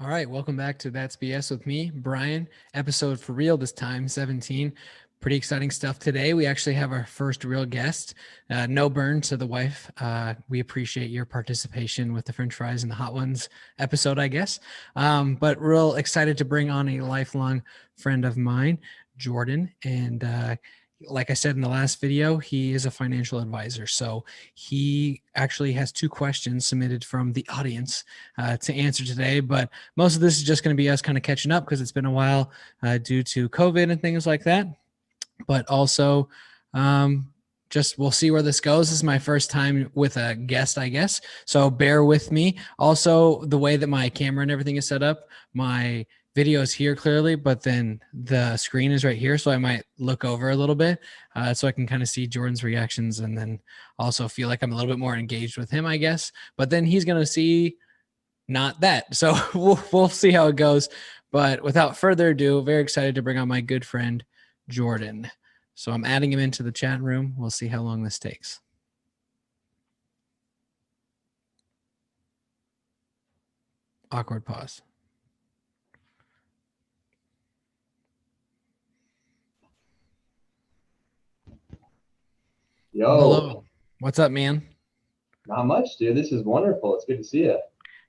All right, welcome back to That's BS with me, Brian. Episode for real this time, 17. Pretty exciting stuff today. We actually have our first real guest. No burn to the wife. We appreciate your participation with the French fries and the hot ones episode, I guess. But real excited to bring on a lifelong friend of mine, Jordan. And like I said in the last video, he is a financial advisor. So he actually has two questions submitted from the audience to answer today. But most of this is just going to be us kind of catching up because it's been a while due to COVID and things like that. But also, just we'll see where this goes. This is my first time with a guest, I guess. So bear with me. Also, the way that my camera and everything is set up, my video is here clearly, but then the screen is right here. So I might look over a little bit so I can kind of see Jordan's reactions and then also feel like I'm a little bit more engaged with him, I guess. But then he's going to see not that. So we'll see how it goes. But without further ado, very excited to bring on my good friend, Jordan. So I'm adding him into the chat room. We'll see how long this takes. Awkward pause. Yo, Hello. What's up, man? not much, dude. This is wonderful. It's good to see you.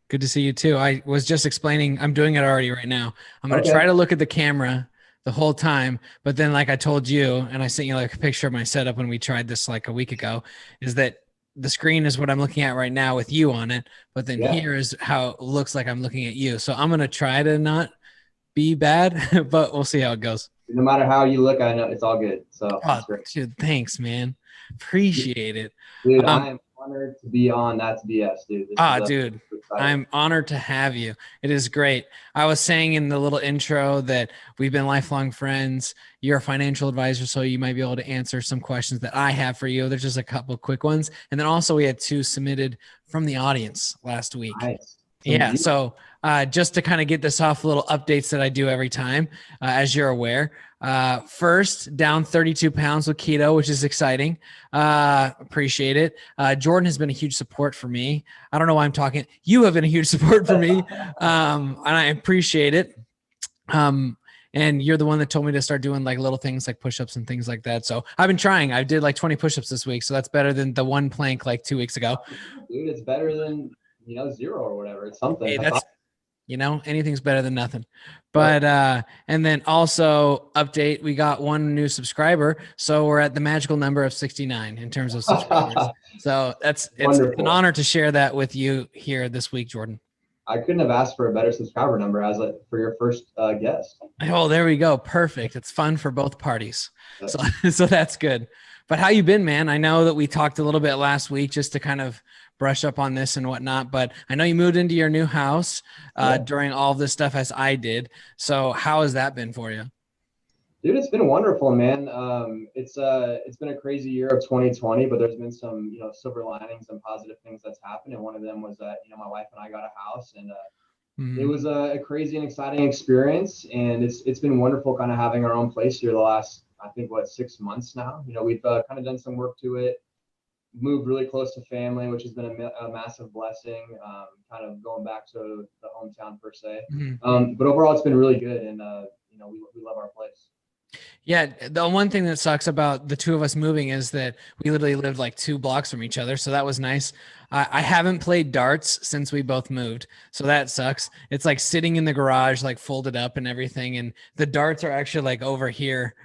Good to see you too. I was just explaining, I'm doing it already right now. I'm going to Okay. try to look at the camera the whole time, but then like I told you, and I sent you like a picture of my setup when we tried this like a week ago, is that the screen is what I'm looking at right now with you on it, but then Yeah. here is how it looks like I'm looking at you. So I'm going to try to not be bad, but we'll see how it goes. No matter how you look, I know it's all good. So Oh, that's great. dude, thanks, man. Appreciate it. Dude, Um, I am honored to be on That's BS, dude. This is Dude, exciting. I'm honored to have you. It is great. I was saying in the little intro that we've been lifelong friends. You're a financial advisor, so you might be able to answer some questions that I have for you. There's just a couple quick ones. And then also we had two submitted from the audience last week. Nice. Yeah. So just to kind of get this off, little updates that I do every time, as you're aware. First, down 32 pounds with keto, which is exciting. Appreciate it. Jordan has been a huge support for me. I don't know why I'm talking. You have been a huge support for me, and I appreciate it. And you're the one that told me to start doing like little things like push-ups and things like that. So I've been trying. I did like 20 push-ups this week, so that's better than the one plank like 2 weeks ago. Dude, it's better than, zero or whatever. It's something. Hey, that's anything's better than nothing. But and then also update, we got one new subscriber, so we're at the magical number of 69 in terms of subscribers. So it's Wonderful. an honor to share that with you here this week, Jordan. I couldn't have asked for a better subscriber number for your first guest. Oh, there we go. Perfect. It's fun for both parties. So that's good. But how you been, man? I know that we talked a little bit last week just to kind of brush up on this and whatnot, but I know you moved into your new house during all of this stuff as I did. So how has that been for you? Dude, it's been wonderful, man. It's been a crazy year of 2020, but there's been some, silver linings and positive things that's happened. And one of them was that, my wife and I got a house, and it was a crazy and exciting experience. And it's been wonderful kind of having our own place here the last, I think, 6 months now. We've kind of done some work to it, moved really close to family, which has been a massive blessing, kind of going back to the hometown per se. But overall, it's been really good. And, we love our place. Yeah, the one thing that sucks about the two of us moving is that we literally lived like 2 blocks from each other. So that was nice. I haven't played darts since we both moved. So that sucks. It's like sitting in the garage, like folded up and everything. And the darts are actually like over here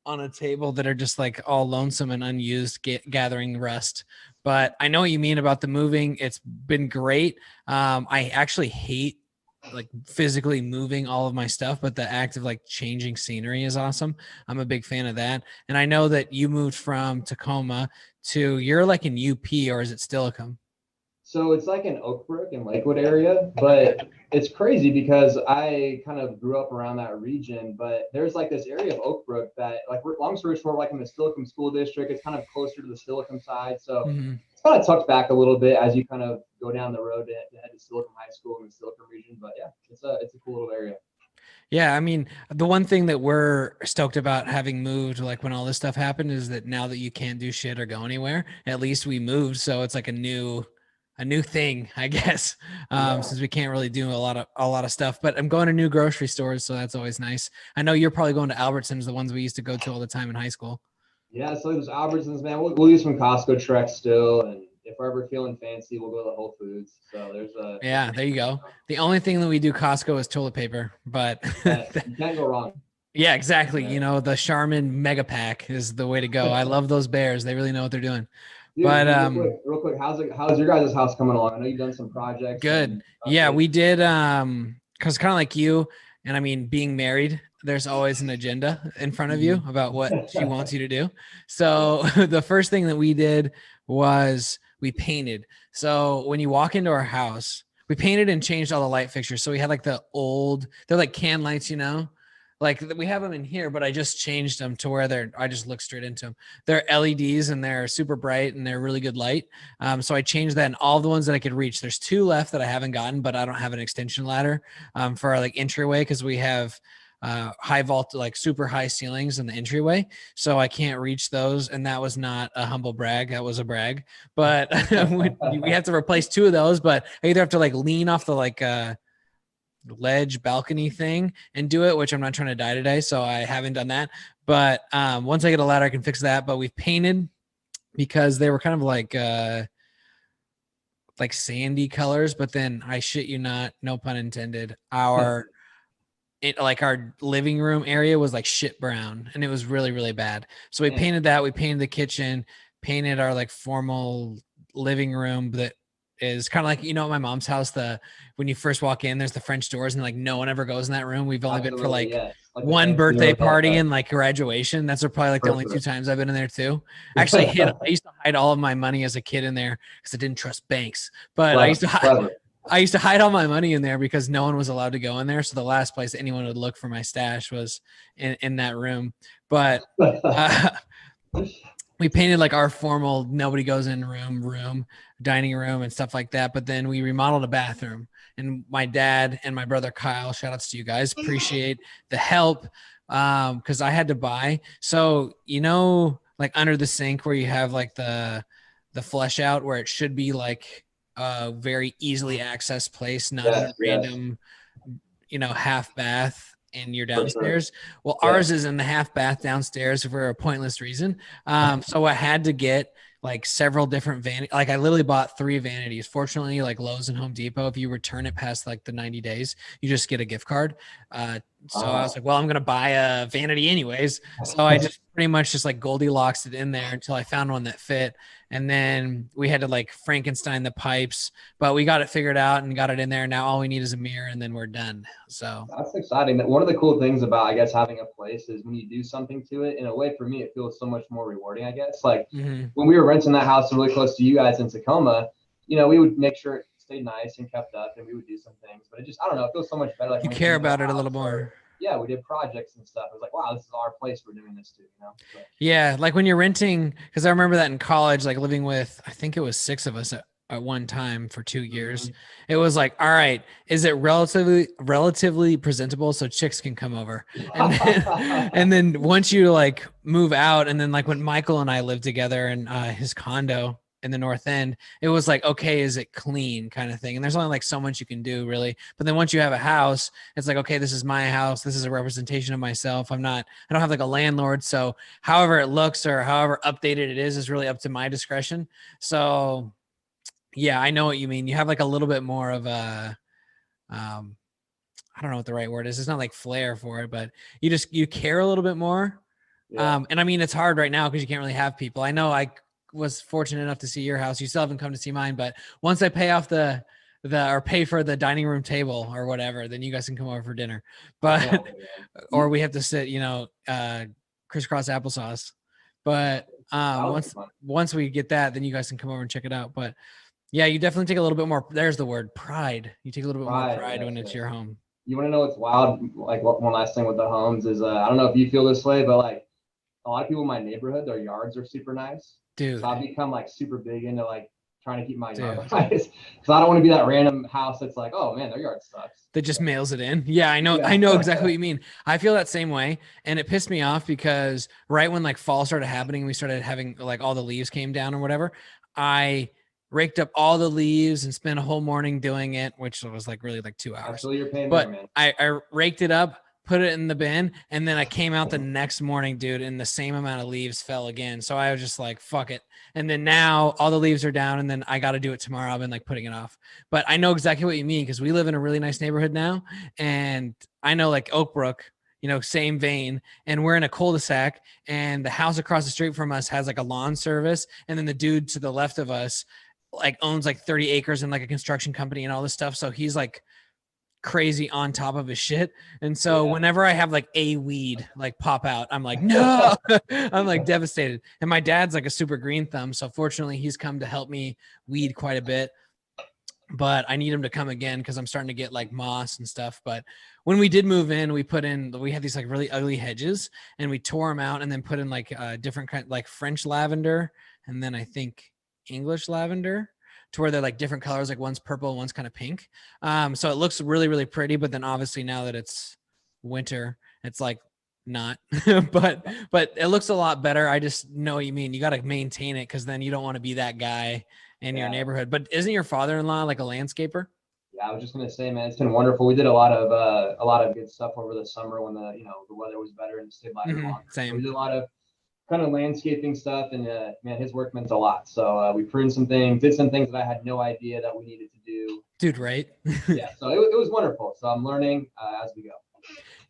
on a table that are just like all lonesome and unused, gathering rust. But I know what you mean about the moving. It's been great. I actually hate like physically moving all of my stuff, but the act of like changing scenery is awesome. I'm a big fan of that. And I know that you moved from Tacoma to, you're like in UP, or is it Stillicum? So it's like in Oakbrook and Lakewood area, but it's crazy because I kind of grew up around that region, but there's like this area of Oakbrook that, like, long story short, like in the Stillicum school district, it's kind of closer to the Stillicum side. So it's kind of tucked back a little bit as you kind of go down the road to head to Stillicum High School in the Stillicum region. But yeah, it's a cool little area. Yeah, I mean, the one thing that we're stoked about having moved, like when all this stuff happened, is that now that you can't do shit or go anywhere, at least we moved. So it's like a new a new thing, I guess, Yeah. since we can't really do a lot of stuff. But I'm going to new grocery stores, so that's always nice. I know you're probably going to Albertsons, the ones we used to go to all the time in high school. Yeah, so there's Albertsons, man. We'll do some Costco treks still, and if we're ever feeling fancy, we'll go to Whole Foods. So there's Yeah, there you go. The only thing that we do Costco is toilet paper, but you can't go wrong. yeah, exactly. There. The Charmin Mega Pack is the way to go. I love those bears. They really know what they're doing. Dude, But real quick, how's your guys' house coming along? I know you've done some projects good. and Yeah, updates. we did cuz kind of like you, and I mean being married, there's always an agenda in front of you about what she wants you to do. Yeah. So the first thing that we did was we painted. So when you walk into our house, we painted and changed all the light fixtures. So we had like they're like can lights, like we have them in here, but I just changed them to where I just look straight into them. They're LEDs and they're super bright and they're really good light. So I changed that, and all the ones that I could reach. There's two left that I haven't gotten, but I don't have an extension ladder for our like entryway, because we have high vault, like super high ceilings in the entryway, so I can't reach those. And that was not a humble brag, that was a brag. But we have to replace two of those, but I either have to like lean off the like ledge balcony thing and do it, which I'm not trying to die today, so I haven't done that. But once I get a ladder, I can fix that. But we've painted because they were kind of like sandy colors, but then I shit you not, no pun intended, our living room area was like shit brown, and it was really, really bad. So we painted that. We painted the kitchen, painted our like formal living room that is kind of like, at my mom's house, when you first walk in, there's the French doors and like no one ever goes in that room. We've only been for Absolutely, like yes. Like the one fancy birthday hotel party type. and like graduation. That's probably like the only two Perfect. times I've been in there too. Actually, I used to hide all of my money as a kid in there because I didn't trust banks. But I Clever, used to hide. clever. I used to hide all my money in there because no one was allowed to go in there. So the last place anyone would look for my stash was in that room. But we painted like our formal nobody goes in room, dining room and stuff like that. But then we remodeled a bathroom, and my dad and my brother Kyle, shout outs to you guys, appreciate the help. Because I had to buy. So, like under the sink where you have like the flush out where it should be like a very easily accessed place, not in a Yes, yes, random, half bath in your for sure. downstairs. Well, Yeah. ours is in the half bath downstairs for a pointless reason. So I had to get like several different like I literally bought 3 vanities. Fortunately, like Lowe's and Home Depot, if you return it past like the 90 days, you just get a gift card. So I was like, well, I'm going to buy a vanity anyways. So I just pretty much just like Goldilocks it in there until I found one that fit. And then we had to like Frankenstein the pipes, but we got it figured out and got it in there. Now all we need is a mirror and then we're done. So That's exciting. One of the cool things about, I guess, having a place is when you do something to it, in a way, for me, it feels so much more rewarding, I guess. Like when we were renting that house really close to you guys in Tacoma, we would make sure it stayed nice and kept up, and we would do some things. But I don't know, it feels so much better. Like you when we care came to about a it a house little more. yeah, we did projects and stuff. It was like, wow, this is our place. We're doing this too, So. Yeah, like when you're renting, because I remember that in college, like living with, I think it was 6 of us at one time for 2 years. It was like, all right, is it relatively presentable so chicks can come over? And then, and then once you like move out, and then like when Michael and I lived together in his condo in the North End, it was like, okay, is it clean kind of thing? And there's only like so much you can do really. But then once you have a house, it's like, okay, this is my house. This is a representation of myself. I don't have like a landlord. So however it looks or however updated it is really up to my discretion. So yeah, I know what you mean. You have like a little bit more of a, I don't know what the right word is. It's not like flair for it, but you care a little bit more. Yeah. And I mean, it's hard right now because you can't really have people. I know I was fortunate enough to see your house. You still haven't come to see mine, but once I pay off or pay for the dining room table or whatever, then you guys can come over for dinner. But or we have to sit, crisscross applesauce. But once we get that, then you guys can come over and check it out. But yeah, you definitely take a little bit more. There's the word, pride. You take a little bit more pride when it's your home. You want to know what's wild? Like one last thing with the homes is, I don't know if you feel this way, but like a lot of people in my neighborhood, their yards are super nice. Dude. So I've become like super big into like trying to keep my yard nice, because I don't want to be that random house that's like, oh man, their yard sucks. That just mails it in. Yeah, I know. Yeah. I know exactly what you mean. I feel that same way, and it pissed me off because right when like fall started happening, we started having like all the leaves came down or whatever. I raked up all the leaves and spent a whole morning doing it, which was like really like 2 hours. Absolutely your pain there, But man. I raked it up, put it in the bin, and then I came out the next morning, dude, and the same amount of leaves fell again. So I was just like, fuck it. And then now all the leaves are down, and then I got to do it tomorrow. I've been like putting it off. But I know exactly what you mean because we live in a really nice neighborhood now. And I know like Oak Brook, same vein. And we're in a cul-de-sac, and the house across the street from us has like a lawn service. And then the dude to the left of us like owns like 30 acres and like a construction company and all this stuff. So he's like crazy on top of his shit. And so whenever I have like a weed like pop out, I'm like, no, I'm like devastated. And my dad's like a super green thumb. So fortunately he's come to help me weed quite a bit, but I need him to come again because I'm starting to get like moss and stuff. But when we did move in, we had these like really ugly hedges and we tore them out and then put in like different kind, like French lavender. And then I think English lavender, to where they're like different colors, like one's purple, one's kind of pink. So it looks really, really pretty. But then obviously now that it's winter, it's like not, but it looks a lot better. I just know what you mean. You got to maintain it because then you don't want to be that guy in your neighborhood. But isn't your father-in-law like a landscaper? Yeah, I was just gonna say, man, it's been wonderful. We did a lot of good stuff over the summer when the weather was better and stayed by longer. Same. So we did a lot of kind of landscaping stuff, and man, his work meant a lot. So we pruned some things, did some things that I had no idea that we needed to do. Dude, right? Yeah, so it was wonderful. So I'm learning as we go.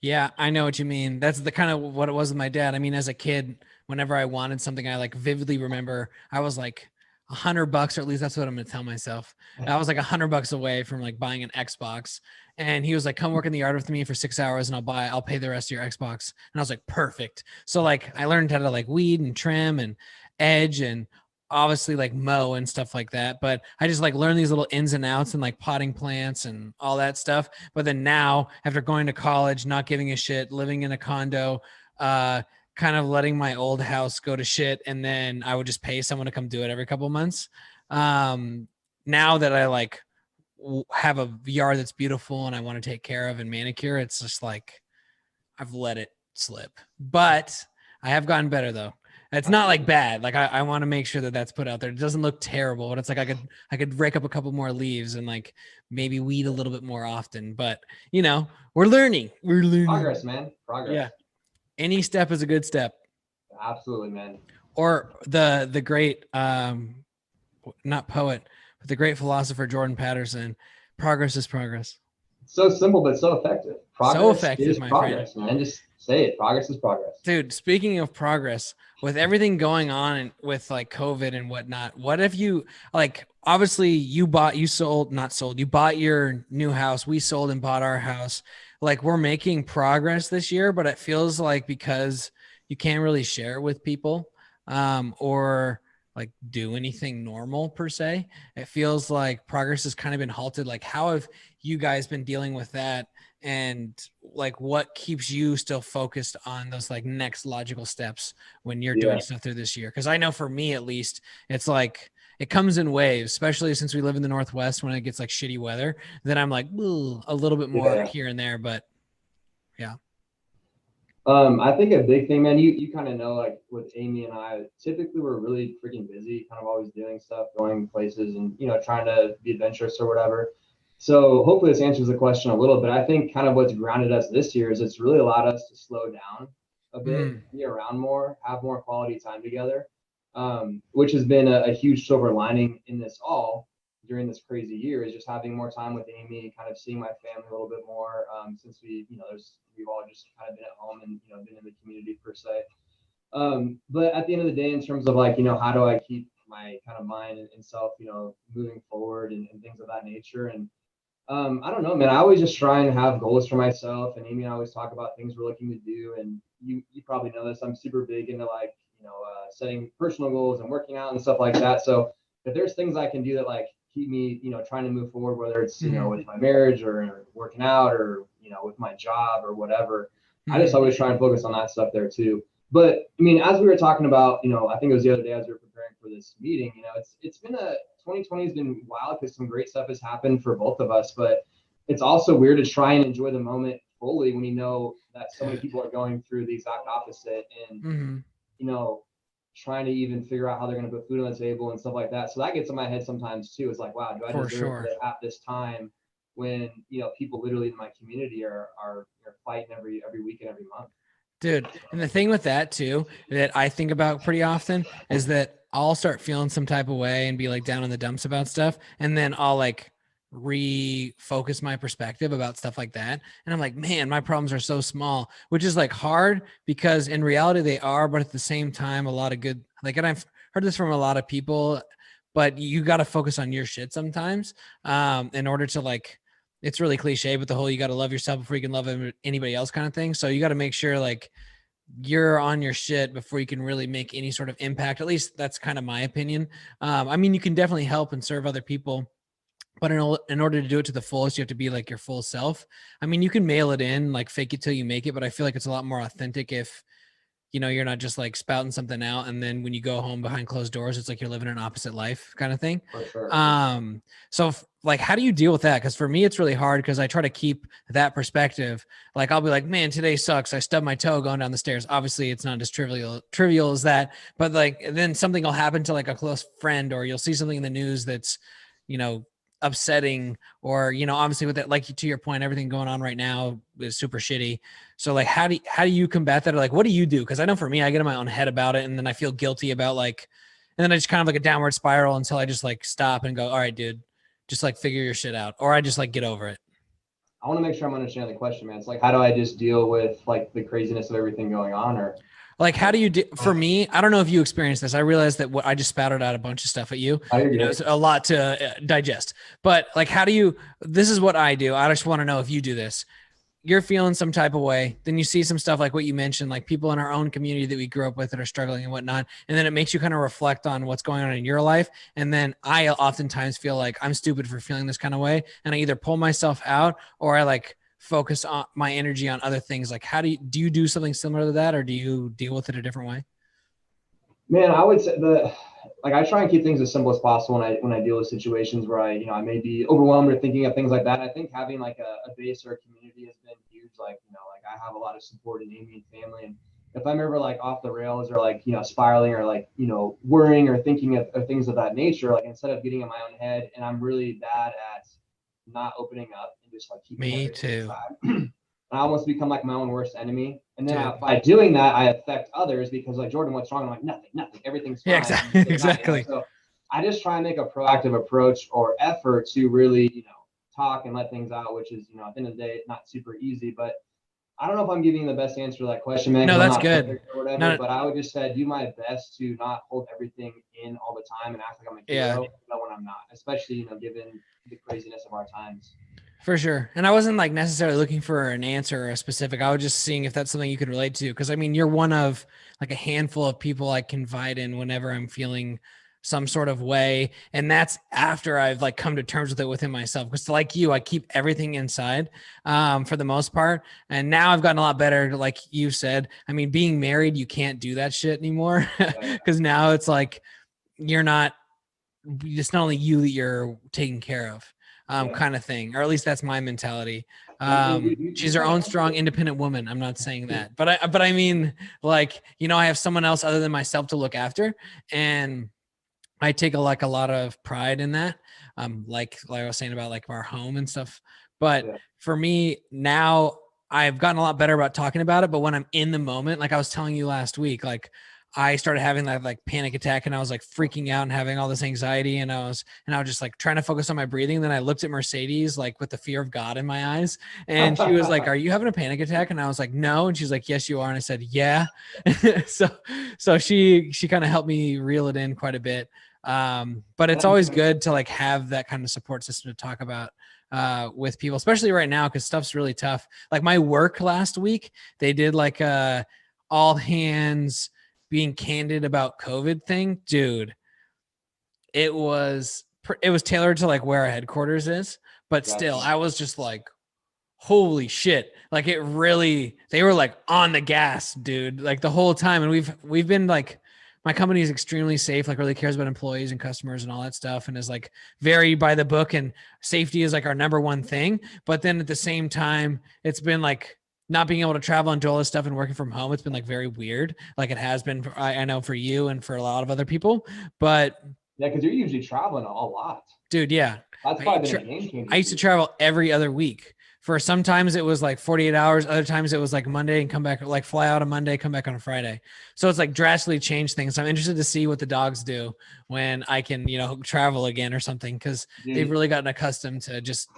Yeah, I know what you mean. That's the kind of what it was with my dad. I mean, as a kid, whenever I wanted something, I like vividly remember I was like $100, or at least that's what I'm gonna tell myself. I was like $100 away from like buying an Xbox, and he was like, "Come work in the yard with me for 6 hours, and I'll pay the rest of your Xbox." And I was like, "Perfect." So like, I learned how to like weed and trim and edge and obviously like mow and stuff like that. But I just like learned these little ins and outs and like potting plants and all that stuff. But then now, after going to college, not giving a shit, living in a condo, kind of letting my old house go to shit, and then I would just pay someone to come do it every couple of months. Now that I like have a yard that's beautiful and I want to take care of and manicure, it's just like I've let it slip. But I have gotten better though. It's not like bad. Like I want to make sure that that's put out there. It doesn't look terrible, but it's like I could rake up a couple more leaves and like maybe weed a little bit more often. But we're learning. We're learning. Progress, man. Progress. Yeah. Any step is a good step. Absolutely, man. Or the great not poet, but the great philosopher Jordan Patterson, progress is progress. So simple but so effective. Progress so effective, is my progress, friend. man. Just say it. Progress is progress. Dude, speaking of progress, with everything going on with like COVID and whatnot, what if you like obviously you bought your new house. We sold and bought our house. Like we're making progress this year, but it feels like because you can't really share it with people, or like do anything normal per se, it feels like progress has kind of been halted. Like how have you guys been dealing with that? And like what keeps you still focused on those like next logical steps when you're doing stuff through this year? Because I know for me at least, it's like it comes in waves, especially since we live in the Northwest. When it gets like shitty weather, then I'm like a little bit more here and there. But yeah. I think a big thing, man, you kind of know, like with Amy and I, typically we're really freaking busy, kind of always doing stuff, going places and, trying to be adventurous or whatever. So hopefully this answers the question a little bit. I think kind of what's grounded us this year is it's really allowed us to slow down a bit, be around more, have more quality time together, which has been a huge silver lining in this all during this crazy year, is just having more time with Amy, kind of seeing my family a little bit more, since we've all just kind of been at home and, been in the community per se. But at the end of the day, in terms of like, how do I keep my kind of mind and self, moving forward and things of that nature. And I don't know, man. I always just try and have goals for myself. And Amy and I always talk about things we're looking to do. And you probably know this. I'm super big into like, setting personal goals and working out and stuff like that. So if there's things I can do that like keep me, trying to move forward, whether it's, with my marriage or working out or, with my job or whatever, I just always try and focus on that stuff there too. But I mean, as we were talking about, I think it was the other day as we were preparing for this meeting, it's been 2020 has been wild because some great stuff has happened for both of us, but it's also weird to try and enjoy the moment fully when you know that so many people are going through the exact opposite. And, trying to even figure out how they're going to put food on the table and stuff like that. So that gets in my head sometimes too. It's like, wow, do I For deserve sure. to have this time when, you know, people literally in my community are fighting every week and every month. Dude, and the thing with that too that I think about pretty often is that I'll start feeling some type of way and be like down in the dumps about stuff, and then I'll like refocus my perspective about stuff like that, and I'm like, man, my problems are so small, which is like hard because in reality they are, but at the same time, a lot of good like, and I've heard this from a lot of people, but you got to focus on your shit sometimes, in order to like, it's really cliche, but the whole you got to love yourself before you can love anybody else kind of thing. So you got to make sure like you're on your shit before you can really make any sort of impact. At least that's kind of my opinion. I mean, you can definitely help and serve other people, but in order to do it to the fullest, you have to be like your full self. I mean, you can mail it in, like fake it till you make it, but I feel like it's a lot more authentic if, you know, you're not just like spouting something out and then when you go home behind closed doors it's like you're living an opposite life kind of thing. For sure. So like how do you deal with that? Because for me it's really hard because I try to keep that perspective. Like I'll be like, man, today sucks, I stubbed my toe going down the stairs. Obviously it's not as trivial as that, but like then something will happen to like a close friend, or you'll see something in the news that's, you know, upsetting, or, you know, obviously with that, like to your point, everything going on right now is super shitty. So like, how do you combat that? Or like, what do you do? Cause I know for me, I get in my own head about it and then I feel guilty about like, and then I just kind of like a downward spiral until I just like stop and go, all right, dude, just like figure your shit out. Or I just like get over it. I want to make sure I'm understanding the question, man. It's like, how do I just deal with like the craziness of everything going on, or Like, how do you do? For me, I don't know if you experienced this. I realized that what I just spouted out a bunch of stuff at you. how do you You know, get? it's a lot to digest. But like, how do you? This is what I do. I just want to know if you do this. You're feeling some type of way, then you see some stuff like what you mentioned, like people in our own community that we grew up with that are struggling and whatnot, and then it makes you kind of reflect on what's going on in your life. And then I oftentimes feel like I'm stupid for feeling this kind of way, and I either pull myself out or I like focus on my energy on other things. Like, how do you do something similar to that, or do you deal with it a different way? Man, I would say like I try and keep things as simple as possible when I deal with situations where I may be overwhelmed or thinking of things like that. I think having like a base or a community has been huge. Like, like I have a lot of support in Amy and family. And if I'm ever like off the rails or like, spiraling or like, worrying or thinking of things of that nature, like instead of getting in my own head, and I'm really bad at not opening up and just like keeping Me everything too, inside. I almost become like my own worst enemy. And then dude. by doing that, I affect others because like, Jordan, what's wrong? I'm like, nothing, everything's Yeah, fine. exactly. Exactly. So I just try and make a proactive approach or effort to really, talk and let things out, which is, at the end of the day, not super easy. But I don't know if I'm giving the best answer to that question, man, No, because I'm that's not good. perfect or whatever. No, But I would just say do my best to not hold everything in all the time and act like I'm a yeah. hero, but when I'm not, especially, given the craziness of our times. For sure. And I wasn't like necessarily looking for an answer or a specific. I was just seeing if that's something you could relate to. Cause I mean, you're one of like a handful of people I confide in whenever I'm feeling some sort of way. And that's after I've like come to terms with it within myself. Cause like you, I keep everything inside for the most part. And now I've gotten a lot better. Like you said, I mean, being married, you can't do that shit anymore. Yeah. Cause now it's like, you're not, it's not only you that you're taking care of, Yeah. kind of thing, or at least that's my mentality. And you She's her kind own of strong, independent woman. I'm not saying that, but I mean, like, you know, I have someone else other than myself to look after, and I take like a lot of pride in that. Like I was saying about like our home and stuff. But yeah. for me now, I've gotten a lot better about talking about it. But when I'm in the moment, like I was telling you last week, like I started having that like panic attack and I was like freaking out and having all this anxiety, and I was just like trying to focus on my breathing. And then I looked at Mercedes like with the fear of God in my eyes, and she was like, "Are you having a panic attack?" And I was like, "No." And she's like, "Yes, you are." And I said, "Yeah." so she kind of helped me reel it in quite a bit. But it's always good to like have that kind of support system to talk about with people, especially right now, because stuff's really tough. Like my work last week, they did like a all hands being candid about COVID thing. Dude, it was tailored to like where our headquarters is, but still Gotcha. I was just like, holy shit. Like it really, they were like on the gas, dude, like the whole time. And we've been like, my company is extremely safe, like really cares about employees and customers and all that stuff, and is like very by the book, and safety is like our number one thing. But then at the same time, it's been like not being able to travel and do all this stuff and working from home, it's been like very weird. Like it has been, I know for you and for a lot of other people, but Yeah, because you're usually traveling a lot. dude, yeah, That's I, probably been a game changer I for used to you. travel every other week. For sometimes it was like 48 hours. Other times it was like Monday and come back, like fly out on Monday, come back on a Friday. So it's like drastically changed things. So I'm interested to see what the dogs do when I can, travel again or something. Cause they've Dude, really gotten accustomed to just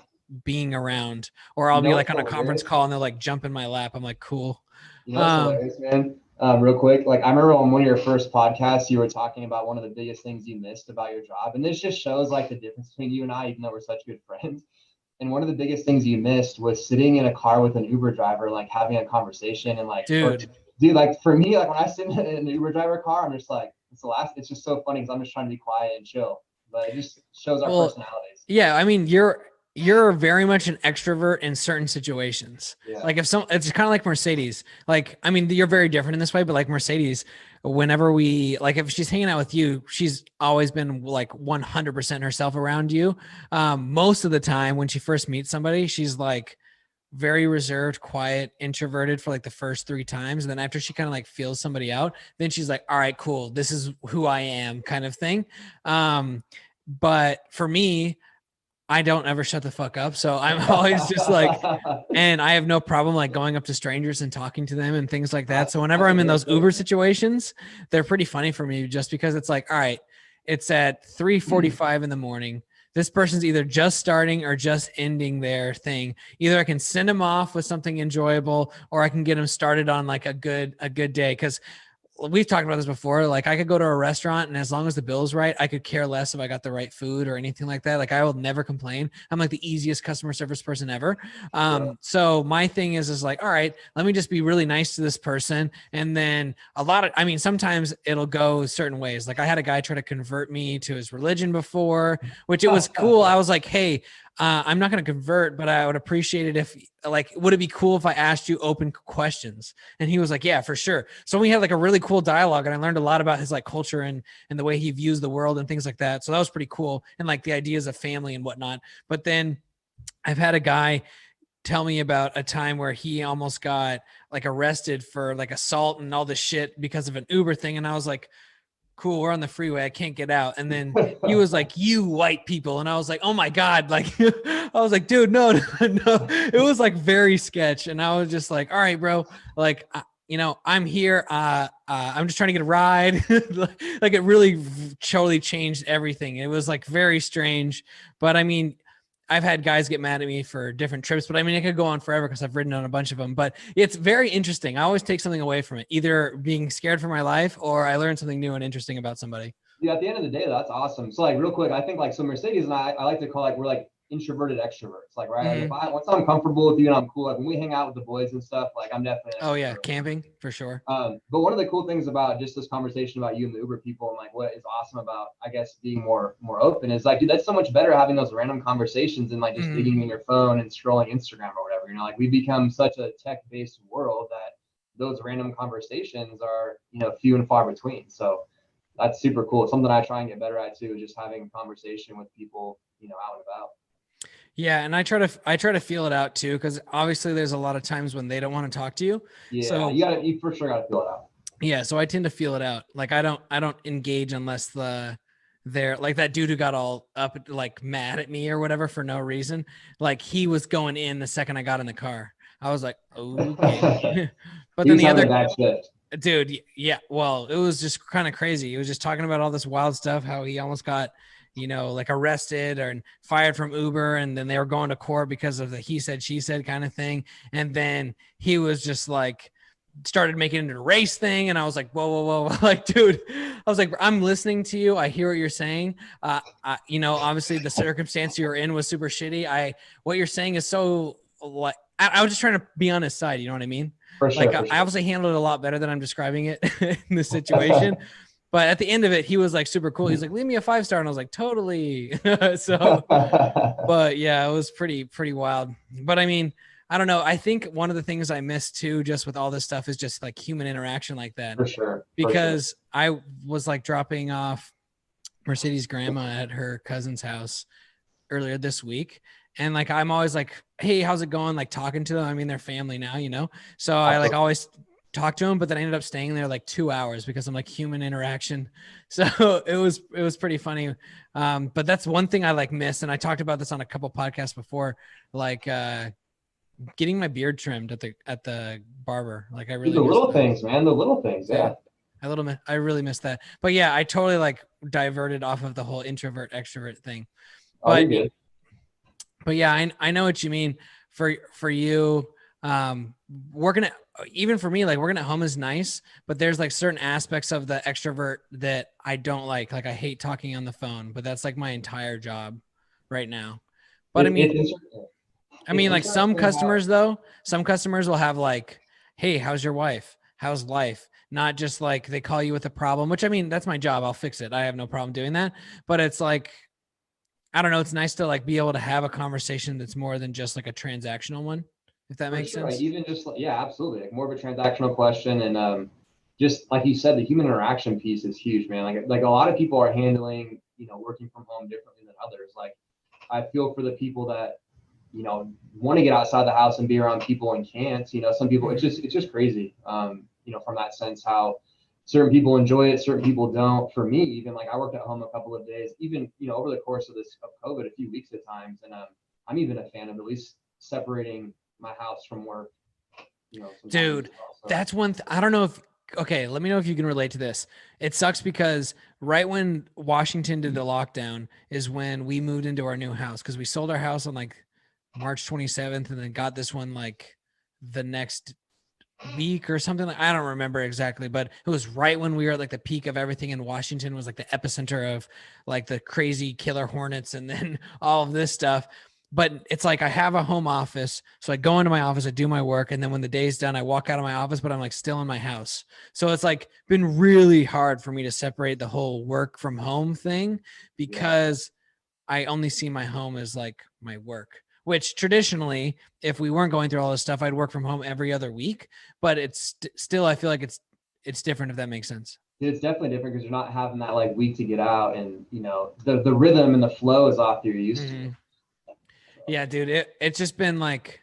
being around, or I'll you be know like what's on a conference hilarious? call and they'll like jump in my lap. I'm like, cool. You know what's Um, hilarious, man? Real quick, like I remember on one of your first podcasts, you were talking about one of the biggest things you missed about your job, and this just shows like the difference between you and I, even though we're such good friends. And one of the biggest things you missed was sitting in a car with an Uber driver, like having a conversation, and like, or dude, dude, like for me, like when I sit in an Uber driver car, I'm just like, it's the last. It's just so funny because I'm just trying to be quiet and chill, but it just shows our well, personalities. yeah, I mean, you're very much an extrovert in certain situations. Yeah. Like if some, it's kind of like Mercedes. Like, I mean, you're very different in this way, but like Mercedes, whenever we like, if she's hanging out with you, she's always been like 100% herself around you. Most of the time when she first meets somebody, she's like very reserved, quiet, introverted for like the first 3 times. And then after she kind of like feels somebody out, then she's like, all right, cool. This is who I am kind of thing. But for me, I don't ever shut the fuck up. So I'm always just like, and I have no problem like going up to strangers and talking to them and things like that. So whenever That's a I'm in great those Uber approach. situations, they're pretty funny for me just because it's like, all right, it's at 3:45 in the morning. This person's either just starting or just ending their thing. Either I can send them off with something enjoyable or I can get them started on like a good day. Cause we've talked about this before. Like I could go to a restaurant and as long as the bill's right, I could care less if I got the right food or anything like that. Like I will never complain. I'm like the easiest customer service person ever. Yeah. So my thing is like, all right, let me just be really nice to this person. And then I mean, sometimes it'll go certain ways. Like I had a guy try to convert me to his religion before, which it was cool. I was like, hey, I'm not going to convert, but I would appreciate it if, like, would it be cool if I asked you open questions? And he was like, yeah, for sure. So we had like a really cool dialogue and I learned a lot about his like culture and the way he views the world and things like that. So that was pretty cool. And like the ideas of family and whatnot. But then I've had a guy tell me about a time where he almost got like arrested for like assault and all this shit because of an Uber thing. And I was like, cool, we're on the freeway, I can't get out. And then he was like, you white people. And I was like, oh my God. Like, I was like, dude, no, no. It was like very sketch. And I was just like, all right, bro. Like, I'm here. I'm just trying to get a ride. Like it really totally changed everything. It was like very strange. But I mean, I've had guys get mad at me for different trips, but I mean, it could go on forever because I've ridden on a bunch of them. But it's very interesting. I always take something away from it, either being scared for my life or I learned something new and interesting about somebody. Yeah, at the end of the day, that's awesome. So like real quick, I think like so Mercedes and I like to call like we're like introverted extroverts. Like right, like if Mm-hmm. I once I'm comfortable with you and I'm cool, like when we hang out with the boys and stuff, like I'm definitely an Oh yeah, extrovert. camping for sure. But one of the cool things about just this conversation about you and the Uber people and like what is awesome about I guess being more open is like dude, that's so much better having those random conversations and like just Mm-hmm. digging in your phone and scrolling Instagram or whatever. You know, like we become such a tech-based world that those random conversations are few and far between. So that's super cool. It's something I try and get better at too, just having a conversation with people, out and about. Yeah, and I try to feel it out too, because obviously there's a lot of times when they don't want to talk to you. Yeah, So you for sure gotta feel it out. yeah, so I tend to feel it out. Like I don't engage unless they're like that dude who got all up like mad at me or whatever for no reason. Like he was going in the second I got in the car. I was like, okay. But He then was the having other a bad shift. dude, yeah, well, it was just kind of crazy. He was just talking about all this wild stuff, how he almost got, like arrested or fired from Uber, and then they were going to court because of the he said, she said kind of thing. And then he was just like, started making it into a race thing. And I was like, whoa, whoa, whoa. Like, dude, I was like, I'm listening to you. I hear what you're saying. Obviously the circumstance you were in was super shitty. What you're saying is so like, I was just trying to be on his side. You know what I mean? For Like sure, for I sure. obviously handled it a lot better than I'm describing it in this situation. But at the end of it, he was like super cool. He's like, leave me a 5-star. And I was like, totally. So, but yeah, it was pretty wild. But I mean, I don't know. I think one of the things I miss too, just with all this stuff, is just like human interaction like that. For sure, for sure. Because I was like dropping off Mercedes' grandma at her cousin's house earlier this week. And like, I'm always like, hey, how's it going? Like talking to them. I mean, they're family now, you know? So I like Absolutely. always talk to them, but then I ended up staying there like 2 hours because I'm like human interaction. So it was pretty funny. But that's one thing I like miss. And I talked about this on a couple podcasts before, like, getting my beard trimmed at the barber. Like I Dude, really the miss little that. things, man. The little things. Yeah. Yeah. I really miss that. But yeah, I totally like diverted off of the whole introvert extrovert thing. Oh, you're But good. but yeah, I know what you mean for you. Um, working at even for me, like working at home is nice, but there's like certain aspects of the extrovert that I don't like. Like I hate talking on the phone, but that's like my entire job right now. But It, it's inter- I it's mean, like interesting how some customers will have like, hey, how's your wife? How's life? Not just like they call you with a problem, which I mean, that's my job. I'll fix it. I have no problem doing that. But it's like, I don't know. It's nice to like be able to have a conversation that's more than just like a transactional one, if that for makes sure. Like sense. even just yeah, absolutely. Like more of a transactional question, and just like you said, the human interaction piece is huge, man. Like a lot of people are handling working from home differently than others. Like I feel for the people that want to get outside the house and be around people and can't. Some people it's just crazy. From that sense how certain people enjoy it, certain people don't. For me, even like I worked at home a couple of days, even over the course of this of COVID, a few weeks at times, and I'm even a fan of at least separating my house from work. Sometimes as Dude, well. So that's one. I don't know if, okay, let me know if you can relate to this. It sucks because right when Washington did the lockdown is when we moved into our new house because we sold our house on like March 27th and then got this one like the next week or something. Like I don't remember exactly, but it was right when we were at like the peak of everything in Washington was like the epicenter of like the crazy killer hornets and then all of this stuff. But it's like I have a home office, so I go into my office, I do my work, and then when the day's done, I walk out of my office, but I'm like still in my house. So it's like been really hard for me to separate the whole work from home thing yeah. because I only see my home as like my work, which traditionally, if we weren't going through all this stuff, I'd work from home every other week. But it's still, I feel like it's different if that makes sense. It's definitely different because you're not having that like week to get out, and the rhythm and the flow is off you're used to. Mm-hmm. Yeah, dude, it's just been like,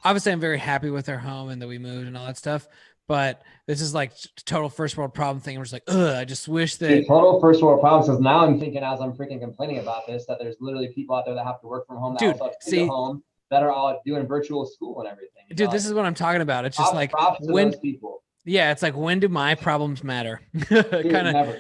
obviously, I'm very happy with our home and that we moved and all that stuff. But this is like total first world problem thing. We're just like, ugh, I just wish Dude, that, total first world problem. Because now I'm thinking, as I'm freaking complaining about this, that there's literally people out there that have to work from home that dude, also have kids at see, home that are all doing virtual school and everything. dude, this Like is what I'm talking about. It's just like props to when, those people. yeah, it's like when do my problems matter? Dude, kind of never.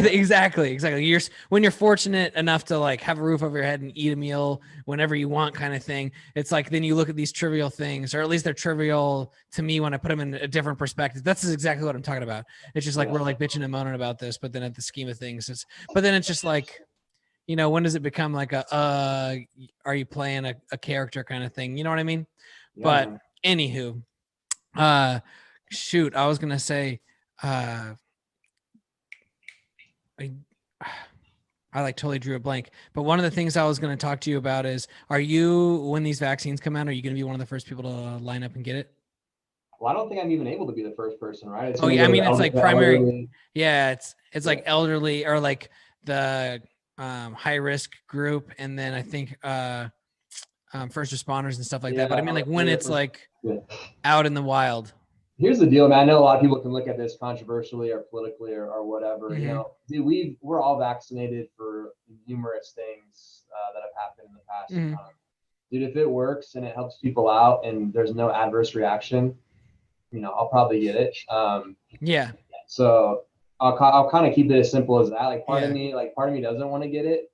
exactly. You're when you're fortunate enough to like have a roof over your head and eat a meal whenever you want, kind of thing. It's like then you look at these trivial things, or at least they're trivial to me when I put them in a different perspective. That's exactly what I'm talking about. It's just like Yeah. we're like bitching and moaning about this, but then at the scheme of things, but then it's just like, when does it become like are you playing a character kind of thing? You know what I mean? Yeah, But man. anywho, uh, shoot, I was gonna say, uh, I, I like totally drew a blank. But one of the things I was going to talk to you about is, are you, when these vaccines come out, are you going to be one of the first people to line up and get it? Well, I don't think I'm even able to be the first person, right? It's Oh going to yeah, I go to mean it's like the primary. elderly. Yeah, it's Yeah. like elderly or like the high risk group, and then I think first responders and stuff like that. But I mean like when Yeah, it's for sure. like Yeah. out in the wild. Here's the deal, man. I know a lot of people can look at this controversially or politically or whatever. Mm-hmm. Dude, we're all vaccinated for numerous things that have happened in the past. Mm-hmm. Dude, if it works and it helps people out and there's no adverse reaction, I'll probably get it. Yeah, So I'll kind of keep it as simple as that. yeah. Part of me doesn't want to get it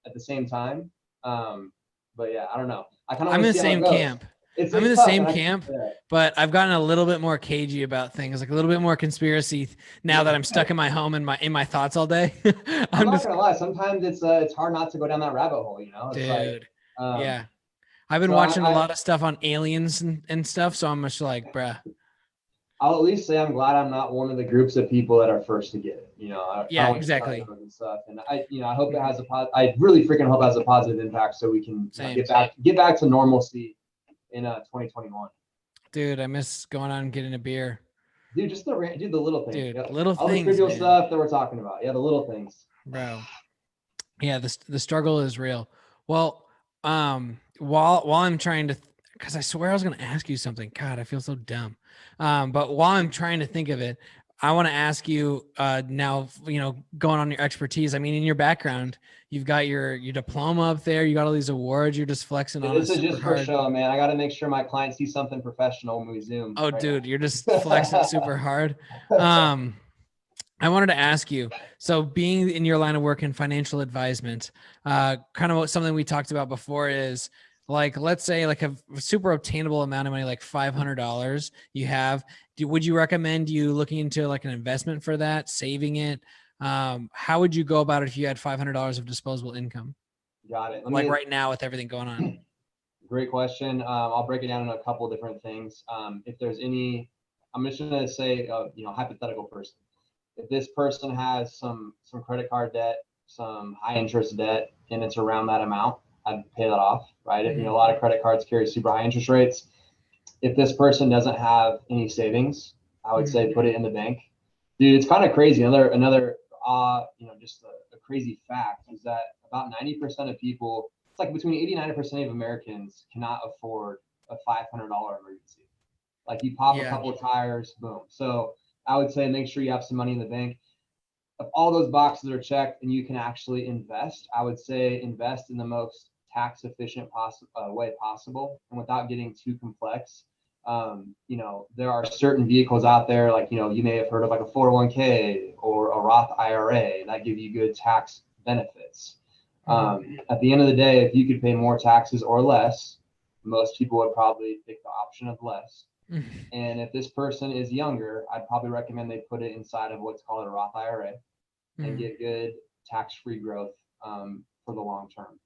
at the same time. But yeah, I don't know. I kind of I'm want in to the see how it same goes. camp. I'm in It's the tough, same and camp, yeah. but I've gotten a little bit more cagey about things, like a little bit more conspiracy now that I'm stuck in my home and my thoughts all day. I'm I'm not just, gonna lie. Sometimes it's hard not to go down that rabbit hole. It's like dude. um. Yeah. I've been So watching a lot of stuff on aliens and stuff, so I'm just like, bruh. I'll at least say I'm glad I'm not one of the groups of people that are first to get it. I Yeah, don't want to start exactly. and stuff, and I hope it Mhm. has I really freaking hope it has a positive impact so we can Same. get back to normalcy in 2021. Dude, I miss going out and getting a beer. Dude, just the little things. Dude, Yeah. little All the things, trivial man. stuff that we're talking about. Yeah, the little things. Bro. Yeah, the struggle is real. Well, while I'm trying to, because I swear I was going to ask you something. God, I feel so dumb. But while I'm trying to think of it, I want to ask you now, going on your expertise. I mean, in your background, you've got your diploma up there. You got all these awards. You're just flexing Yeah, on this us is super just for hard. show, man. I got to make sure my clients see something professional when we Zoom Oh, right dude, you're just flexing super hard. now. Um, I wanted to ask you, so being in your line of work in financial advisement, kind of something we talked about before is like, let's say like a super obtainable amount of money, like $500 you have, would you recommend you looking into like an investment for that, saving it? How would you go about it if you had $500 of disposable income? Got it. Let Like me right now with everything going on. Great question. I'll break it down in a couple different things. If there's any, I'm just going to say, hypothetical person. If this person has some credit card debt, some high interest debt, and it's around that amount, I'd pay that off, right? If, a lot of credit cards carry super high interest rates. If this person doesn't have any savings, I would say put it in the bank. Dude, it's kind of crazy. Another just a crazy fact is that about 90% of people, it's like between 80 and 90% of Americans cannot afford a $500 emergency. Like you pop a Yeah. couple of tires, boom. So I would say make sure you have some money in the bank. If all those boxes are checked and you can actually invest, I would say invest in the most tax efficient way possible and without getting too complex. There are certain vehicles out there, like, you may have heard of like a 401k or a Roth IRA that give you good tax benefits. At the end of the day, if you could pay more taxes or less, most people would probably pick the option of less. And if this person is younger, I'd probably recommend they put it inside of what's called a Roth IRA and get good tax-free growth for the long term.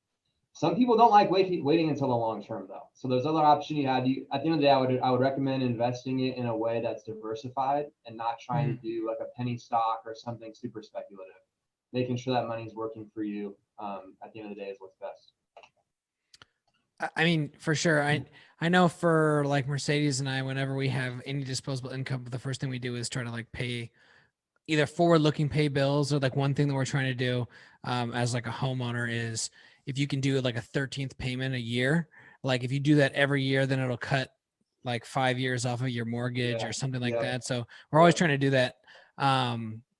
Some people don't like waiting until the long term though. So there's other option you have. At the end of the day, I would recommend investing it in a way that's diversified and not trying to do like a penny stock or something super speculative. Making sure that money's working for you at the end of the day is what's best. I mean, for sure. I know for like Mercedes and I, whenever we have any disposable income, the first thing we do is try to like pay either forward looking pay bills, or like one thing that we're trying to do as like a homeowner is if you can do like a 13th payment a year, like if you do that every year, then it'll cut like 5 years off of your mortgage or something like that. So we're always trying to do that.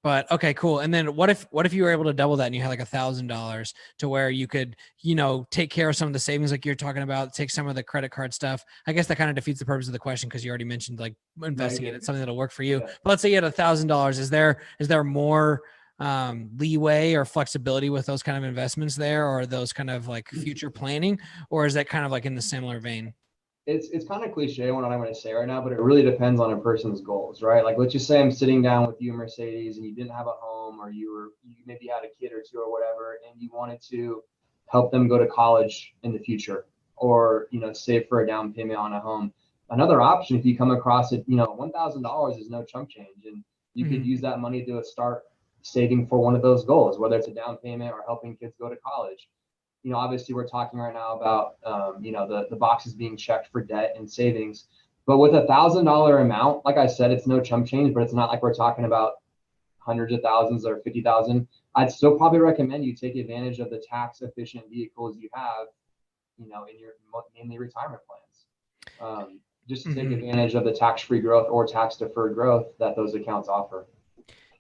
But okay, cool. And then what if you were able to double that and you had like $1,000 to where you could, take care of some of the savings like you're talking about, take some of the credit card stuff. I guess that kind of defeats the purpose of the question because you already mentioned like investing in something that'll work for you. But let's say you had $1,000. Is there more leeway or flexibility with those kind of investments there, or those kind of like future planning, or is that kind of like in the similar vein? It's kind of cliche what I'm going to say right now, but it really depends on a person's goals, right? Like let's just say I'm sitting down with you, Mercedes, and you didn't have a home, or you maybe had a kid or two or whatever, and you wanted to help them go to college in the future, or save for a down payment on a home. Another option, if you come across it, $1,000 is no chump change, and you could use that money to start saving for one of those goals, whether it's a down payment or helping kids go to college. Obviously we're talking right now about, the boxes being checked for debt and savings, but with $1,000 amount, like I said, it's no chump change, but it's not like we're talking about hundreds of thousands or 50,000. I'd still probably recommend you take advantage of the tax efficient vehicles you have, in your mainly retirement plans. Just to take advantage of the tax-free growth or tax deferred growth that those accounts offer.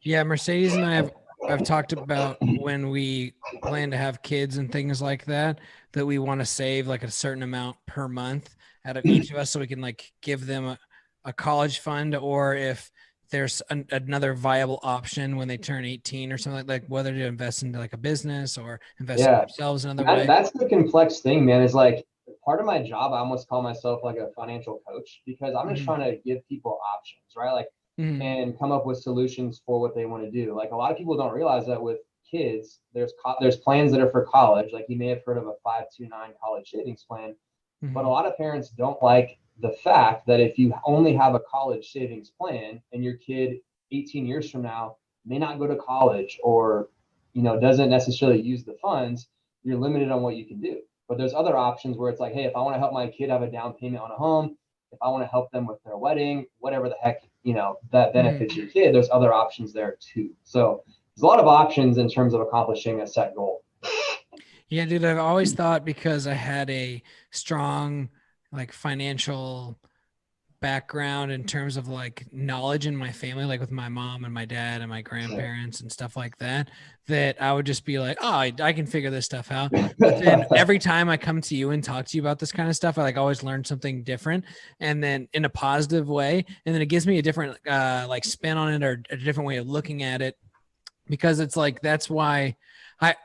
Yeah, Mercedes and I have talked about when we plan to have kids and things like that, that we want to save like a certain amount per month out of each of us so we can like give them a college fund, or if there's another viable option when they turn 18 or something like whether to invest into like a business or invest in themselves another way. That's the complex thing, man, is like part of my job. I almost call myself like a financial coach because I'm just trying to give people options, right? Like, and come up with solutions for what they want to do. Like a lot of people don't realize that with kids, there's plans that are for college. Like you may have heard of a 529 college savings plan, but a lot of parents don't like the fact that if you only have a college savings plan and your kid 18 years from now may not go to college or doesn't necessarily use the funds, you're limited on what you can do. But there's other options where it's like, hey, if I want to help my kid have a down payment on a home, if I want to help them with their wedding, whatever the heck, that benefits your kid, there's other options there too. So there's a lot of options in terms of accomplishing a set goal. Yeah, dude, I've always thought because I had a strong like financial background in terms of like knowledge in my family, like with my mom and my dad and my Sure. grandparents and stuff like that, that I would just be like, oh, I can figure this stuff out. But then every time I come to you and talk to you about this kind of stuff, I like always learn something different, and then in a positive way. And then it gives me a different like spin on it, or a different way of looking at it, because it's like that's why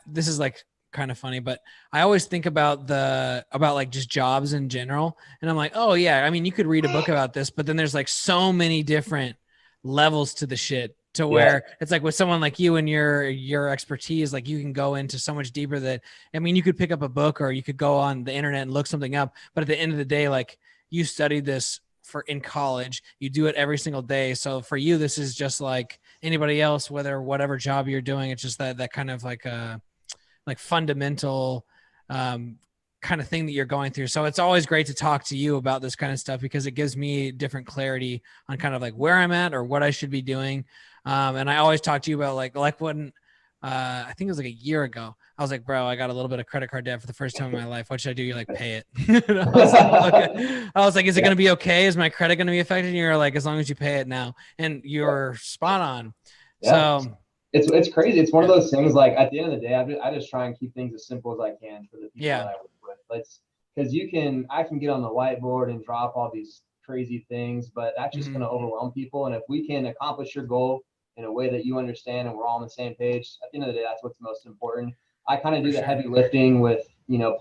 this is like kind of funny, but I always think about like just jobs in general, and I'm like, oh yeah, I mean you could read a book about this, but then there's like so many different levels to the shit, to Yeah. where it's like with someone like you and your expertise, like you can go into so much deeper that, I mean, you could pick up a book or you could go on the internet and look something up, but at the end of the day, like you studied this for in college, you do it every single day, so for you this is just like anybody else, whether whatever job you're doing, it's just that kind of like fundamental um, kind of thing that you're going through. So it's always great to talk to you about this kind of stuff, because it gives me different clarity on kind of like where I'm at or what I should be doing. And I always talk to you about like when I think it was like a year ago, I was like, bro, I got a little bit of credit card debt for the first time in my life. What should I do? You're like, pay it. I was like, okay. I was like, is it Yeah. going to be okay? Is my credit going to be affected? And you're like, as long as you pay it now. And you're spot on. Yeah. So It's crazy. It's one of yeah, those things. Like at the end of the day, I just try and keep things as simple as I can for the people that yeah. I work with. Let's because I can get on the whiteboard and drop all these crazy things, but that's just going Mhm. to overwhelm people. And if we can accomplish your goal in a way that you understand and we're all on the same page, at the end of the day, that's what's most important. I kind of For do the sure. heavy lifting with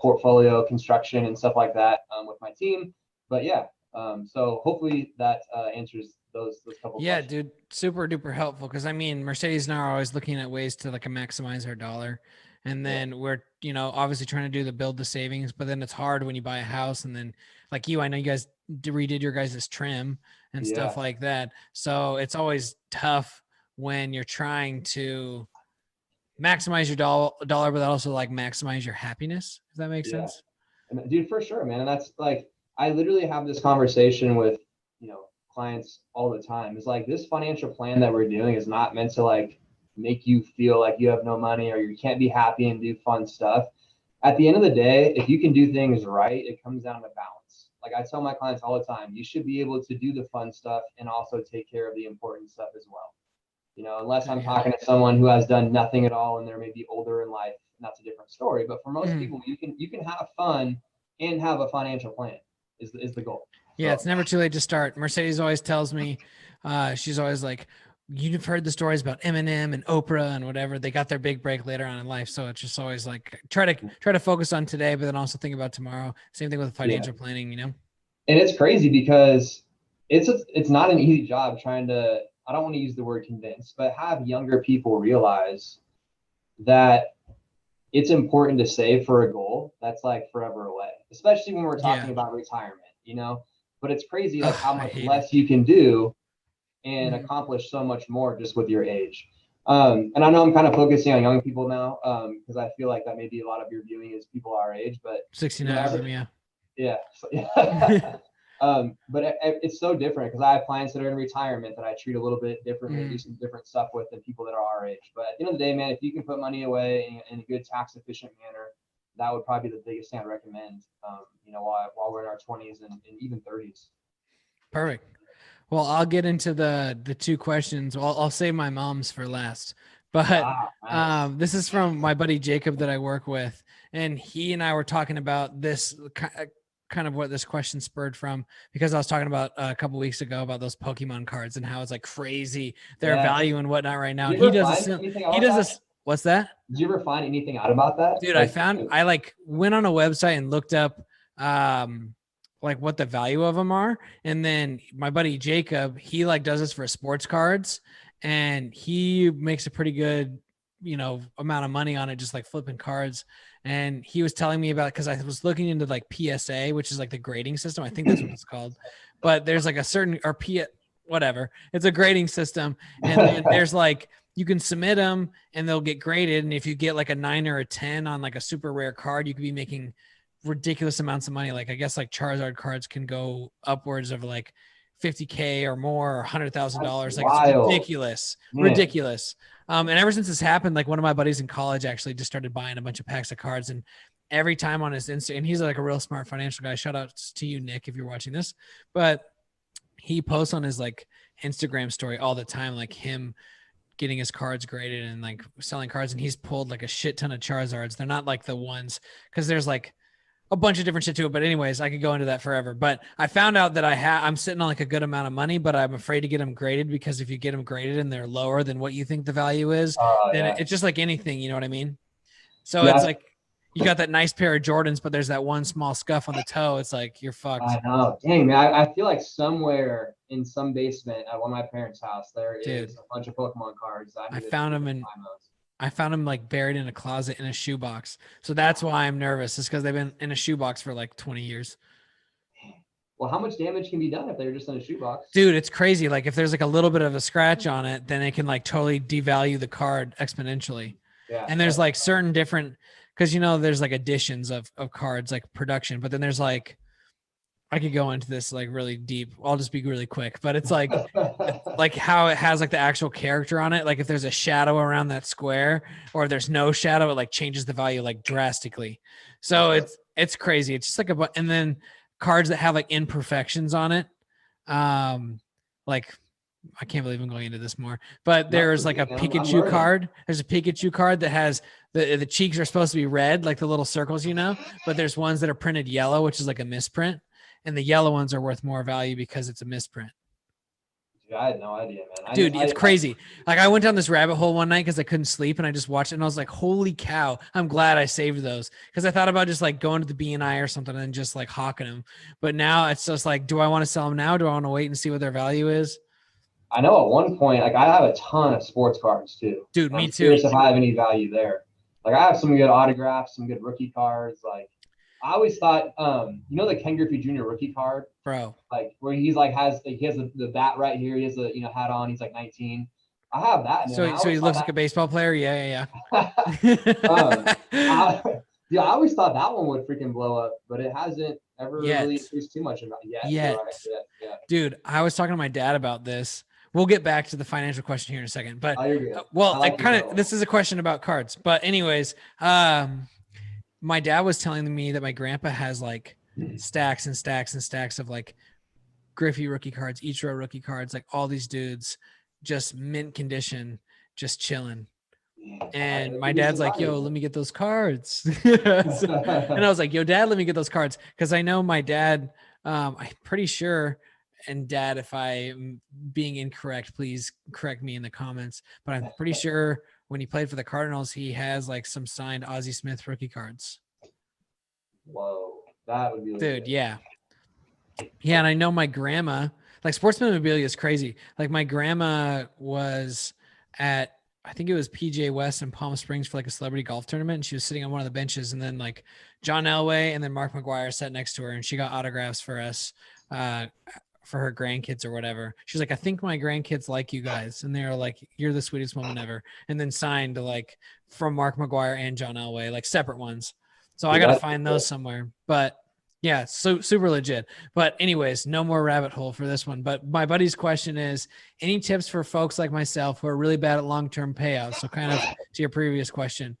portfolio construction and stuff like that with my team. But yeah, so hopefully that answers those couple Yeah, questions. dude, super duper helpful. Because I mean, Mercedes and I are always looking at ways to like maximize our dollar, and Yeah, then we're obviously trying to do the build the savings. But then it's hard when you buy a house, and then like you, I know you guys redid your guys' trim and stuff yeah, like that. So it's always tough when you're trying to maximize your dollar, but also like maximize your happiness. If that makes yeah. sense. And dude, for sure, man. And that's like, I literally have this conversation with, clients all the time. It's like this financial plan that we're doing is not meant to like make you feel like you have no money or you can't be happy and do fun stuff. At the end of the day, if you can do things right, it comes down to balance. Like I tell my clients all the time, you should be able to do the fun stuff and also take care of the important stuff as well. Unless I'm Yeah. talking to someone who has done nothing at all and they're maybe older in life, and that's a different story. But for most Mhm. people, you can have fun and have a financial plan is the goal. Yeah, So it's never too late to start. Mercedes always tells me, she's always like, you've heard the stories about Eminem and Oprah and whatever. They got their big break later on in life. So it's just always like try to focus on today, but then also think about tomorrow. Same thing with yeah, financial planning. and it's crazy because it's not an easy job trying to. I don't want to use the word convince, but have younger people realize that it's important to save for a goal that's like forever away, especially when we're talking Yeah. about retirement. But it's crazy like Ugh, how I much hate it. less you can do and Mhm. accomplish so much more just with your age. And I know I'm kind of focusing on young people now because I feel like that maybe a lot of your viewing is people our age, but 69 of every them. Yeah. yeah, so, yeah. But it's so different because I have clients that are in retirement that I treat a little bit differently and do Mhm. some different stuff with than people that are our age. But at the end of the day, man, if you can put money away in a good tax efficient manner, that would probably be the biggest thing I'd recommend. While we're in our 20s and even 30s. Perfect. Well, I'll get into the two questions. Well, I'll save my mom's for last. But Ah, nice. this is from my buddy Jacob that I work with, and he and I were talking about this kind of what this question spurred from, because I was talking about a couple weeks ago about those Pokemon cards and how it's like crazy their Yes. value and whatnot right now. Did And you ever find anything he about does that? this. What's that? Did you ever find anything out about that? Dude, Like, I like went on a website and looked up like what the value of them are. And then my buddy Jacob, he like does this for sports cards, and he makes a pretty good, amount of money on it, just like flipping cards. And he was telling me about, because I was looking into like PSA, which is like the grading system. I think that's what it's called. But there's like a certain or whatever. It's a grading system. And then there's like you can submit them and they'll get graded. And if you get like a 9 or a 10 on like a super rare card, you could be making ridiculous amounts of money. Like I guess like Charizard cards can go upwards of like 50K or more, or $100,000. Like it's Wild, ridiculous, man. ridiculous. And ever since this happened, like one of my buddies in college actually just started buying a bunch of packs of cards, and every time on his Insta, and he's like a real smart financial guy. Shout out to you, Nick, if you're watching this. But he posts on his like Instagram story all the time, like him getting his cards graded and like selling cards. And he's pulled like a shit ton of Charizards. They're not like the ones, because there's like a bunch of different shit to it. But anyways, I could go into that forever. But I found out that I'm sitting on like a good amount of money, but I'm afraid to get them graded, because if you get them graded and they're lower than what you think the value is, then Yeah. it's just like anything, you know what I mean? So it's Yeah, like you got that nice pair of Jordans, but there's that one small scuff on the toe. It's like you're fucked. I know. Dang, man. I feel like somewhere in some basement at one of my parents' house, there Dude, is a bunch of Pokemon cards. I I need to found them in I found them like buried in a closet in a shoebox. So that's why I'm nervous. It's because they've been in a shoebox for like 20 years. Well, how much damage can be done if they're just in a shoebox? Dude, it's crazy. Like if there's like a little bit of a scratch on it, then it can like totally devalue the card exponentially. Yeah. And there's like certain different, because there's like editions of cards, like production, but then there's like, I could go into this like really deep. I'll just be really quick, but it's like how it has like the actual character on it. Like if there's a shadow around that square, or if there's no shadow, it like changes the value like drastically. So it's crazy. It's just like and then cards that have like imperfections on it. Like I can't believe I'm going into this more, but there's like a Pikachu card. There's a Pikachu card that has the cheeks are supposed to be red, like the little circles, but there's ones that are printed yellow, which is like a misprint. And the yellow ones are worth more value because it's a misprint. Dude, I had no idea, man. Dude, it's crazy. Like I went down this rabbit hole one night because I couldn't sleep, and I just watched it, and I was like, holy cow, I'm glad I saved those. Because I thought about just like going to the BNI or something and just like hawking them. But now it's just like, do I want to sell them now? Do I want to wait and see what their value is? I know at one point, like I have a ton of sports cards too. Dude, me I'm too. Curious if I have any value there. Like I have some good autographs, some good rookie cards. Like I always thought, the Ken Griffey Jr. rookie card, bro, like where he's like he has the bat right here. He has the hat on. He's like 19. I have that. Man. So he looks like a baseball player. Yeah. I always thought that one would freaking blow up, but it hasn't ever really increased too much about yet. Yet. Yeah. Dude, I was talking to my dad about this. We'll get back to the financial question here in a second, but this is a question about cards. But anyways, my dad was telling me that my grandpa has like stacks and stacks and stacks of like Griffey rookie cards, Ichiro rookie cards, like all these dudes just mint condition, just chilling. And my dad's like, yo, let me get those cards. And I was like, yo, dad, let me get those cards. Cause I know my dad, I'm pretty sure, and dad, if I'm being incorrect, please correct me in the comments, but I'm pretty sure when he played for the Cardinals, he has like some signed Ozzie Smith rookie cards. Whoa, that would be dude. Yeah. And I know my grandma, like sports memorabilia is crazy. Like my grandma was at, I think it was PGA West in Palm Springs for like a celebrity golf tournament. And she was sitting on one of the benches, and then like John Elway and then Mark McGuire sat next to her, and she got autographs for us, for her grandkids or whatever. She's like, I think my grandkids like you guys. And they're like, you're the sweetest woman ever. And then signed like from Mark McGuire and John Elway, like separate ones. So I got to find those somewhere, but yeah, so super legit. But anyways, no more rabbit hole for this one. But my buddy's question is, any tips for folks like myself who are really bad at long-term payouts? So kind of to your previous question,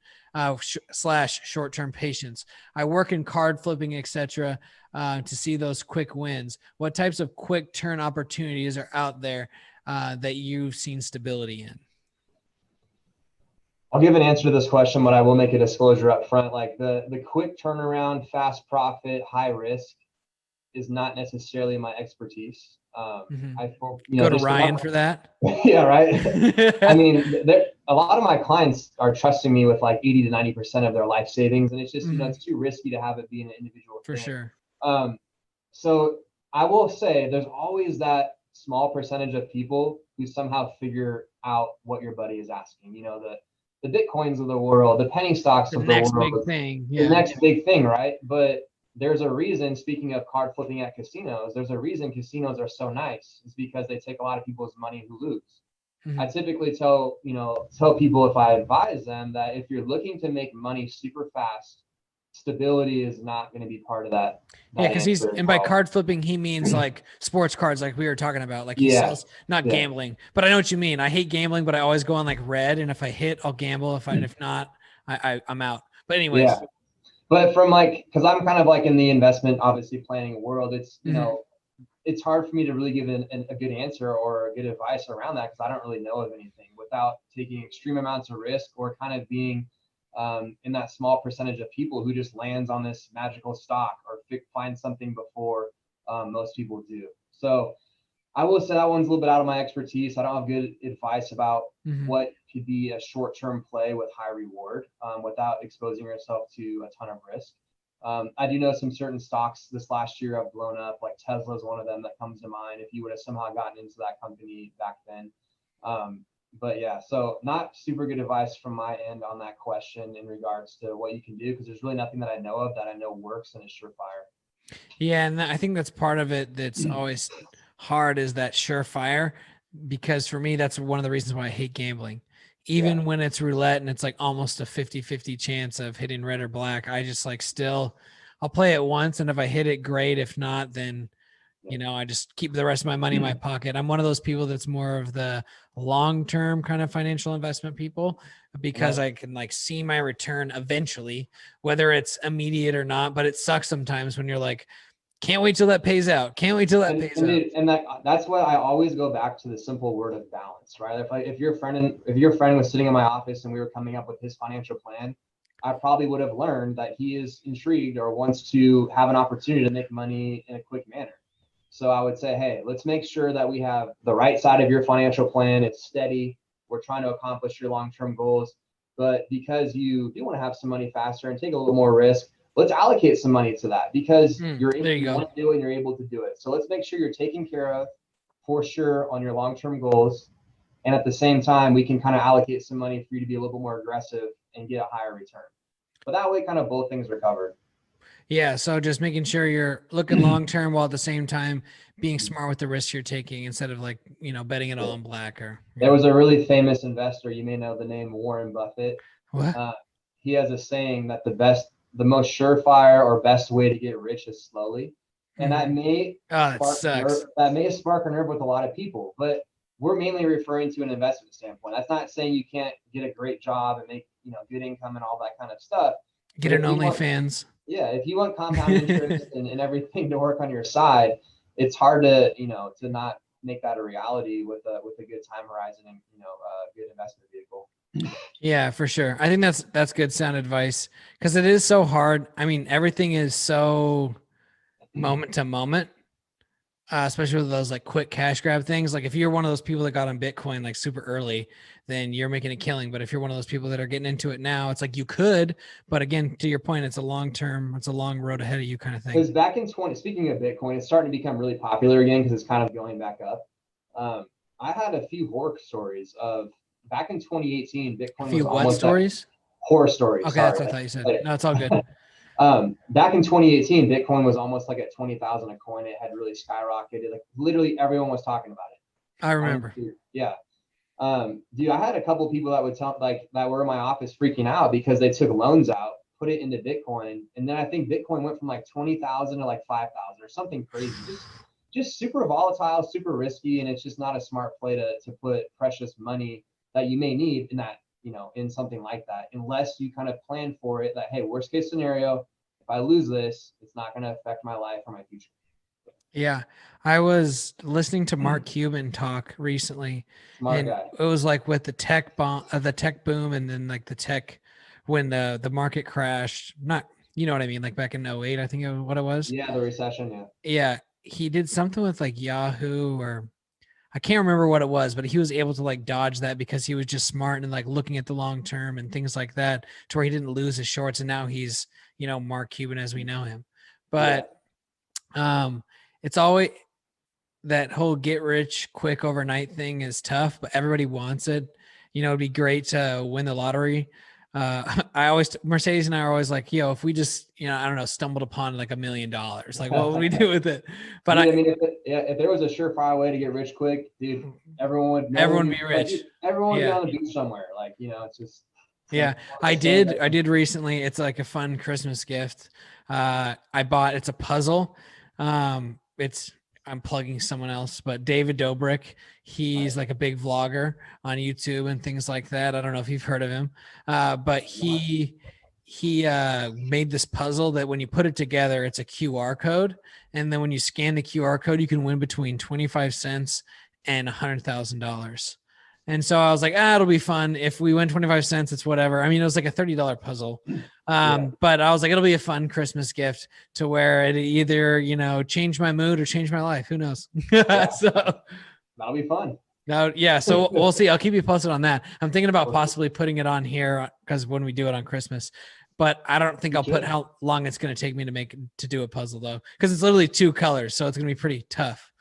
slash short-term patience. I work in card flipping, etc. To see those quick wins. What types of quick turn opportunities are out there that you've seen stability in? I'll give an answer to this question, but I will make a disclosure up front. Like the quick turnaround, fast profit, high risk is not necessarily my expertise. Go to Ryan for that. Yeah, right. I mean, a lot of my clients are trusting me with like 80 to 90% of their life savings, and it's just it's too risky to have it be an individual for thing. Sure. So I will say there's always that small percentage of people who somehow figure out what your buddy is asking. The Bitcoins of the world, the penny stocks of the world, the next big thing, right? But there's a reason, speaking of card flipping at casinos, there's a reason casinos are so nice. It's because they take a lot of people's money who lose. I typically tell people, if I advise them, that if you're looking to make money super fast, stability is not going to be part of that Yeah, because answer as and by well. card flipping, he means like sports cards, like we were talking about. Like he Yeah. sells, not Yeah. gambling. But I know what you mean. I hate gambling, but I always go on like red, and if I hit, I'll gamble. If not, I'm out. But anyways. Yeah. But from like, because I'm kind of like in the investment, obviously planning world, it's, Mhm. it's hard for me to really give a good answer or good advice around that because I don't really know of anything without taking extreme amounts of risk or kind of being in that small percentage of people who just lands on this magical stock or find something before most people do. So I will say that one's a little bit out of my expertise. I don't have good advice about Mhm. what could be a short-term play with high reward without exposing yourself to a ton of risk. I do know some certain stocks this last year have blown up, like Tesla is one of them that comes to mind. If you would have somehow gotten into that company back then. But yeah, so not super good advice from my end on that question in regards to what you can do because there's really nothing that I know of that I know works and is surefire. Yeah, and I think that's part of it that's always hard is that surefire because for me that's one of the reasons why I hate gambling. Yeah. Even when it's roulette and it's like almost a 50-50 chance of hitting red or black, I just like still I'll play it once and if I hit it great, if not then I just keep the rest of my money in my pocket. I'm one of those people that's more of the long-term kind of financial investment people because Right. I can like see my return eventually, whether it's immediate or not. But it sucks sometimes when you're like, can't wait till that pays out. Can't wait till that pays out. And that's why I always go back to the simple word of balance, right? If your friend was sitting in my office and we were coming up with his financial plan, I probably would have learned that he is intrigued or wants to have an opportunity to make money in a quick manner. So I would say, hey, let's make sure that we have the right side of your financial plan. It's steady. We're trying to accomplish your long-term goals. But because you do want to have some money faster and take a little more risk, let's allocate some money to that because There you you go. want to do it and you're able to do it. So let's make sure you're taken care of for sure on your long-term goals. And at the same time, we can kind of allocate some money for you to be a little bit more aggressive and get a higher return. But that way, kind of both things are covered. Yeah. So just making sure you're looking long term while at the same time being smart with the risks you're taking instead of like, betting it all in black or There was a really famous investor, you may know the name Warren Buffett. what? Uh, he has a saying that the most surefire or best way to get rich is slowly, and Mm-hmm. Oh, that sucks. that may spark a nerve with a lot of people. But we're mainly referring to an investment standpoint. That's not saying you can't get a great job and make good income and all that kind of stuff. Get But an if you want, OnlyFans. yeah, if you want compound interest and everything to work on your side, it's hard to to not make that a reality with a good time horizon and a good investment vehicle. Yeah, for sure. I think that's good sound advice because it is so hard. I mean, everything is so moment to moment, especially with those like quick cash grab things. Like if you're one of those people that got on Bitcoin like super early, then you're making a killing. But if you're one of those people that are getting into it now, it's like you could, but again, to your point, it's a it's a long road ahead of you kind of thing. Because back in speaking of Bitcoin, it's starting to become really popular again because it's kind of going back up. I had a few horror stories of back in 2018, A Bitcoin few was what almost at stories? horror stories. Okay, that's Sorry. what I thought you said. No, it's all good. Back in 2018, Bitcoin was almost like at 20,000 a coin. It had really skyrocketed. Like literally everyone was talking about I it. remember. Yeah. Dude, I had a couple people that would tell like that were in my office freaking out because they took loans out, put it into Bitcoin, and then I think Bitcoin went from like 20,000 to like 5,000 or something crazy. Just super volatile, super risky, and it's just not a smart play to put precious money that you may need in that in something like that unless you kind of plan for it. That hey, worst case scenario, if I lose this, it's not going to affect my life or my future. Yeah. I was listening to Mark Cuban talk recently, Smart and guy. it was like with the tech boom, and then like the tech when the market crashed. Not, you know what I mean? Like back in '08, I think what it was. Yeah, the recession. Yeah. Yeah. He did something with like Yahoo or I can't remember what it was, but he was able to like dodge that because he was just smart and like looking at the long term and things like that to where he didn't lose his shorts. And now he's, Mark Cuban as we know him. Yeah. But um, it's always that whole get rich quick overnight thing is tough, but everybody wants it. It'd be great to win the lottery. Mercedes and I are always like, if we just, I don't know, stumbled upon like $1 million, like what would we do with it? But Dude, I mean, if there was a surefire way to get rich quick, dude, everyone would. No everyone one be would, rich. everyone would be Yeah. on the beach somewhere. Like, it's just. Yeah, I did recently. It's like a fun Christmas gift. I bought, it's a puzzle. It's, I'm plugging someone else, but David Dobrik, he's like a big vlogger on YouTube and things like that. I don't know if you've heard of him. But he made this puzzle that when you put it together, it's a QR code. And then when you scan the QR code, you can win between 25 cents and $100,000. And so I was like, it'll be fun. If we win 25 cents, it's whatever. I mean, it was like a $30 puzzle. But I was like, it'll be a fun Christmas gift to where it either, change my mood or change my life. Who knows? So that'll be fun. No, yeah. So we'll see. I'll keep you posted on that. I'm thinking about possibly putting it on here because when we do it on Christmas, but I don't think I'll put how long it's going to take me to do a puzzle though. Cause it's literally 2 colors. So it's going to be pretty tough.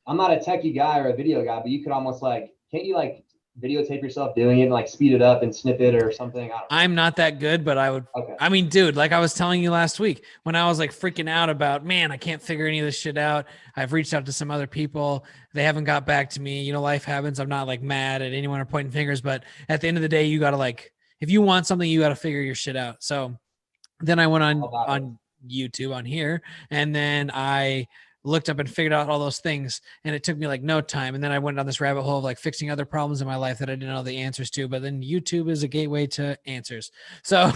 I'm not a techie guy or a video guy, but you could almost can't you videotape yourself doing it and speed it up and snip it or something? I'm not that good, but I would. Okay. I mean, dude, like I was telling you last week when I was freaking out about, man, I can't figure any of this shit out. I've reached out to some other people. They haven't got back to me. Life happens. I'm not mad at anyone or pointing fingers, but at the end of the day, you got to if you want something, you got to figure your shit out. So then I went on YouTube on here, and then I looked up and figured out all those things, and it took me no time. And then I went down this rabbit hole of fixing other problems in my life that I didn't know the answers to, but then YouTube is a gateway to answers. So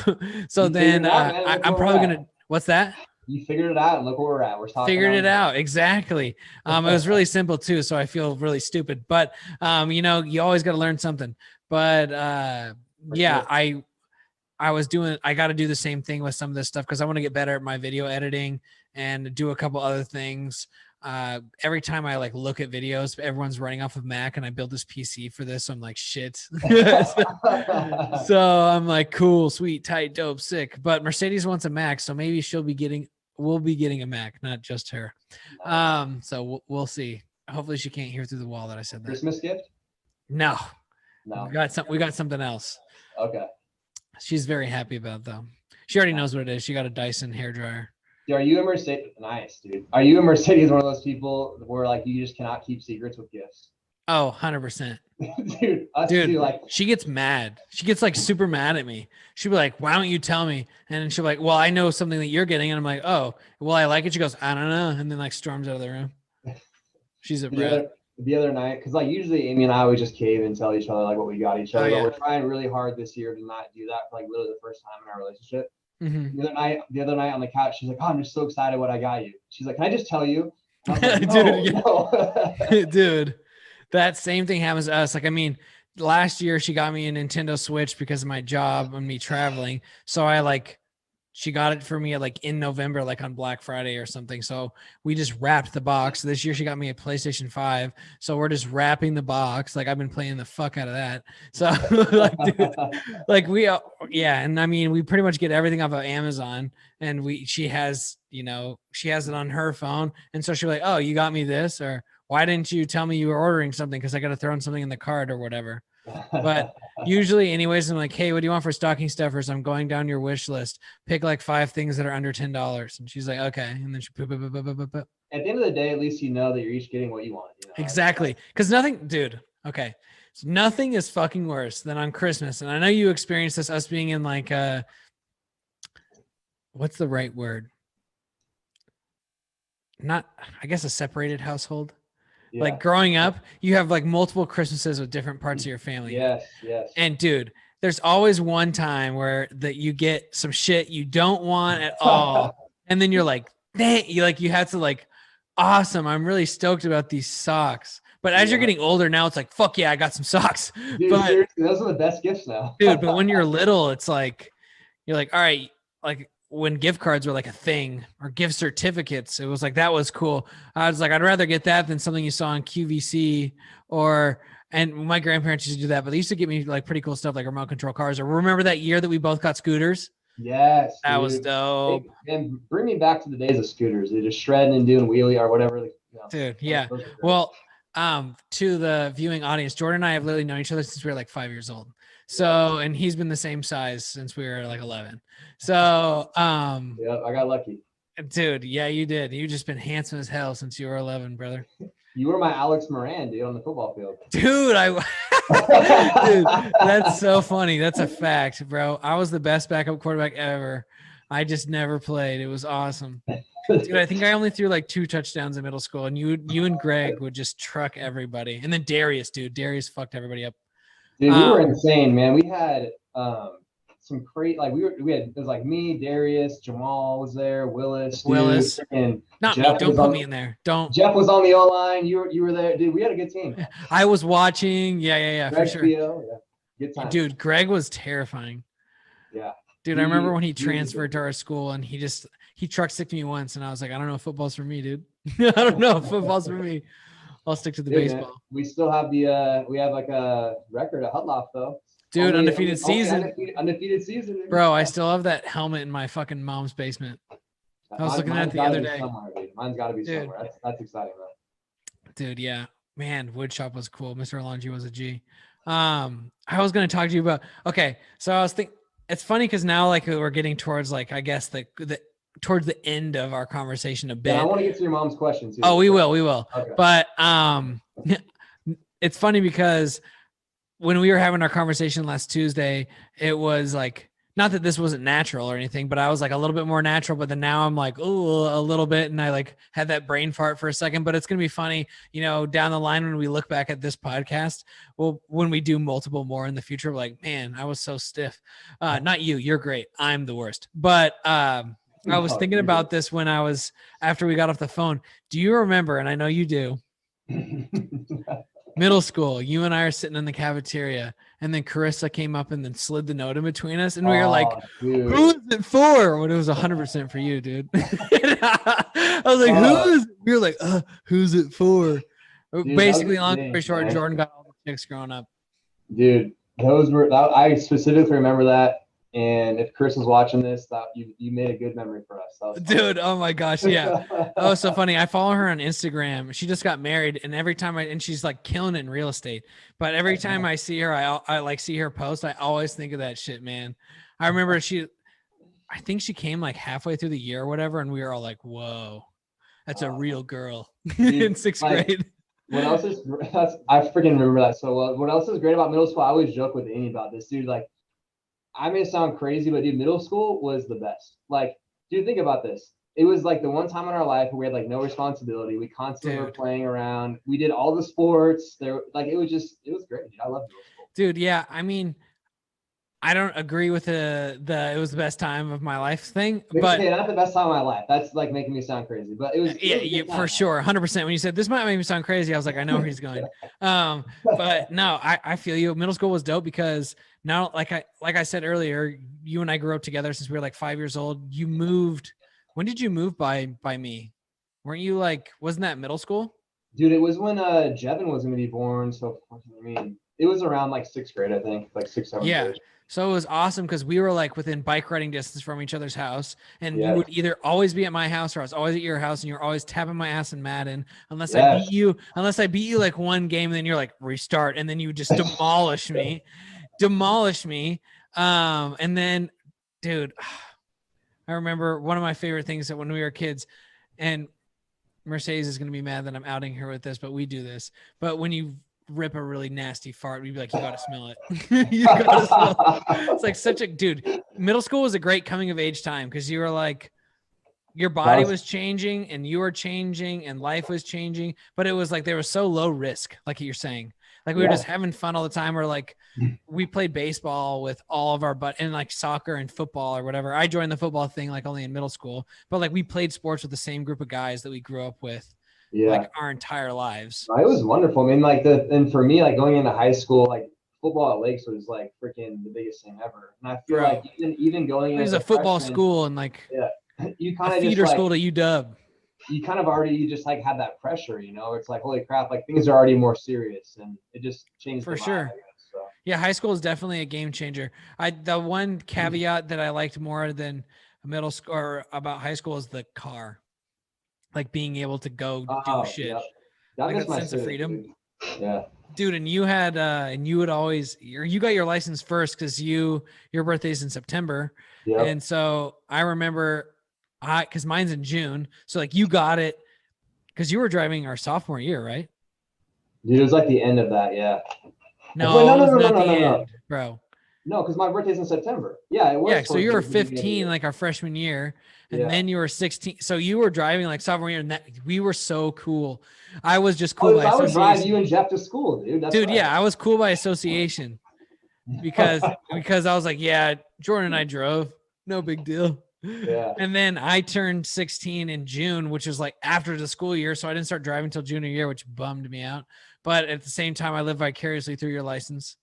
then I'm probably going to, what's that? You figured it out and look where we're at. We're talking. Figured it out. Exactly. It was really simple too. So I feel really stupid, but you always got to learn something, but yeah, I got to do the same thing with some of this stuff because I want to get better at my video editing and do a couple other things. Every time I look at videos, everyone's running off of Mac, and I build this PC for this. So I'm like, shit. So I'm like, cool, sweet, tight, dope, sick. But Mercedes wants a Mac, so maybe we'll be getting a Mac, not just her. So we'll see. Hopefully she can't hear through the wall that I said that. Christmas gift? No. We got something else. Okay. She's very happy about it, though. She already knows what it is. She got a Dyson hairdryer. Are you a Mercedes? Nice, dude. Are you a Mercedes one of those people where you just cannot keep secrets with gifts? Oh, 100%. Dude, she gets mad. She gets super mad at me. She'll be like, why don't you tell me? And then she'll be like, well, I know something that you're getting. And I'm like, oh, well, I like it. She goes, I don't know. And then storms out of the room. She's a brat. The other night, because Usually Amy and I always just cave and tell each other what we got each other. But we're trying really hard this year to not do that for literally the first time in our relationship. Mm-hmm. The other night on the couch, she's like, "Oh, I'm just so excited what I got you." She's like, "Can I just tell you?" Like, no. Dude, that same thing happens to us. Last year she got me a Nintendo Switch because of my job and me traveling. So she got it for me in November, on Black Friday or something. So we just wrapped the box. This year she got me a PlayStation 5. So we're just wrapping the box. I've been playing the fuck out of that. So dude, and we pretty much get everything off of Amazon, and she has it on her phone. And so she'll be like, oh, you got me this, or why didn't you tell me you were ordering something? Cause I got to throw in something in the cart or whatever. But usually anyways, I'm like, hey, what do you want for stocking stuffers? I'm going down your wish list. Pick 5 things that are under $10. And she's like, okay. And then she At the end of the day, at least that you're each getting what you want. Exactly. Because nothing, dude. Okay. So nothing is fucking worse than on Christmas. And I know you experienced this, us being in what's the right word? Not, I guess, a separated household. Yeah. Growing up, you have multiple Christmases with different parts of your family. Yes. And dude, there's always one time where that you get some shit you don't want at all. And then you're like, dang, you had to awesome. I'm really stoked about these socks. But as you're getting older now, it's fuck yeah, I got some socks. Dude, but seriously, those are the best gifts now. Dude, but when you're little, it's you're all right, when gift cards were a thing, or gift certificates, it was that was cool. I was I'd rather get that than something you saw on QVC and my grandparents used to do that, but they used to get me pretty cool stuff remote control cars. Or remember that year that we both got scooters? Yes. That was dope. And bring me back to the days of scooters. They're just shredding and doing wheelie or whatever. Dude, yeah. Well, to the viewing audience, Jordan and I have literally known each other since we were 5 years old. So, and he's been the same size since we were 11. So, yeah, I got lucky. Dude, yeah, you did. You've just been handsome as hell since you were 11, brother. You were my Alex Moran, dude, on the football field. Dude, Dude, that's so funny. That's a fact, bro. I was the best backup quarterback ever. I just never played. It was awesome. Dude, I think I only threw like 2 touchdowns in middle school, and you and Greg would just truck everybody. And then Darius, dude. Darius fucked everybody up. Dude, we were Um, insane, man. We had some crazy like we had it was like me, Darius, Jamal was there, Willis, dude, Willis. and Not me. Don't put me in there. Don't. Jeff was on the O line. You were there, dude. We had a good team. I was watching. Yeah, for Greg sure. Theo, yeah, good time. Dude, Greg was terrifying. Yeah. Dude, I remember when he transferred to our school and he truck sticked me once, and I was like, I don't know if football's for me, dude. I don't know if football's for me. I'll stick to the baseball. Man, we still have we have like a record at Hudloff though. Dude, undefeated season. Undefeated season. Bro, I still have that helmet in my fucking mom's basement. I was looking at it the other day. Mine's got to be somewhere. That's exciting, man. Dude, yeah. Man, woodshop was cool. Mr. Alonji was a G. I was going to talk to you about, okay, so I was thinking, it's funny because now like we're getting towards like, I guess towards the end of our conversation a bit. Yeah, I want to get to your mom's question too. Oh, we will. Okay. But it's funny because when we were having our conversation last Tuesday, it was like, not that this wasn't natural or anything, but I was like a little bit more natural, but then now I'm like, oh, a little bit. And I like had that brain fart for a second, but it's going to be funny, down the line when we look back at this podcast, well, when we do multiple more in the future, like, man, I was so stiff. Not you, you're great. I'm the worst. But I was thinking about this after we got off the phone. Do you remember, and I know you do, middle school, you and I are sitting in the cafeteria, and then Carissa came up and then slid the note in between us, and we were like, dude, who is it for? When it was 100% for you, dude. I was like, who is it? We were like, who's it for? Dude, basically, long story short, Jordan got all the chicks growing up. Dude, I specifically remember that. And if Chris is watching this, that you made a good memory for us. Dude, oh my gosh, yeah. Oh, so funny. I follow her on Instagram. She just got married, and every time and she's like killing it in real estate. But every time I see her, I like see her post. I always think of that shit, man. I remember I think she came like halfway through the year or whatever, and we were all like, "Whoa, that's a real girl." Dude, in 6th grade. What else is I freaking remember that so well. What else is great about middle school? I always joke with Amy about this, dude. Like, I may sound crazy, but dude, middle school was the best. Like, dude, think about this. It was like the one time in our life where we had like no responsibility. We constantly were playing around. We did all the sports. It was great. Dude. I love middle school. Dude, yeah. I mean, I don't agree with the it was the best time of my life thing, but not the best time of my life. That's like making me sound crazy, but it was for sure. 100%. When you said this might make me sound crazy, I was like, I know where he's going. But no, I feel you. Middle school was dope because now, like I said earlier, you and I grew up together since we were like 5 years old. You moved. When did you move by me? Weren't you like, wasn't that middle school? Dude, it was when Jevin was going to be born. So, I mean, it was around like 6th grade, I think, like 6th, 7th grade. So it was awesome because we were like within bike riding distance from each other's house, and you would either always be at my house or I was always at your house, and you're always tapping my ass in Madden unless I beat you like one game, and then you're like restart, and then you would just demolish me. And then, dude, I remember one of my favorite things that when we were kids, and Mercedes is going to be mad that I'm outing her with this, but we do this. But when you rip a really nasty fart, we'd be like, you got to smell it. You got to smell it. It's like such a, dude, middle school was a great coming of age time because you were like, your body was changing and you were changing and life was changing, but it was like, they were so low risk, like you're saying. Like we were just having fun all the time. Or like we played baseball with all of our and like soccer and football or whatever. I joined the football thing like only in middle school, but like we played sports with the same group of guys that we grew up with like our entire lives. It was wonderful. I mean, and for me, like going into high school, like football at Lakes was like freaking the biggest thing ever. And I feel like even going into it was a football school and like you kind of feeder school to UW. You kind of already just like have that pressure, it's like, holy crap, like things are already more serious, and it just changed for sure. I guess, so. Yeah, high school is definitely a game changer. The one caveat that I liked more than middle school or about high school is the car, like being able to go do shit, like that sense of freedom. Dude. Yeah, dude. And you had and you would always you got your license first because your birthday's in September, and so I remember. Because mine's in June. So like you got it because you were driving our sophomore year, right? Dude, it was like the end of that. Yeah. Wait, No, it was not the end, bro. No, because my birthday's in September. Yeah, it Yeah, was so towards you the were beginning of the 15 year. like our freshman year, and Yeah. then you were 16. So you were driving like sophomore year, and that we were so cool. I was just cool Oh, by so I would drive you association. and Jeff to school, dude. That's Dude, right. yeah, I was cool by association because I was like, yeah, Jordan and I drove, no big deal. Yeah. And then I turned 16 in June, which is like after the school year, so I didn't start driving until junior year, which bummed me out. But at the same time, I lived vicariously through your license.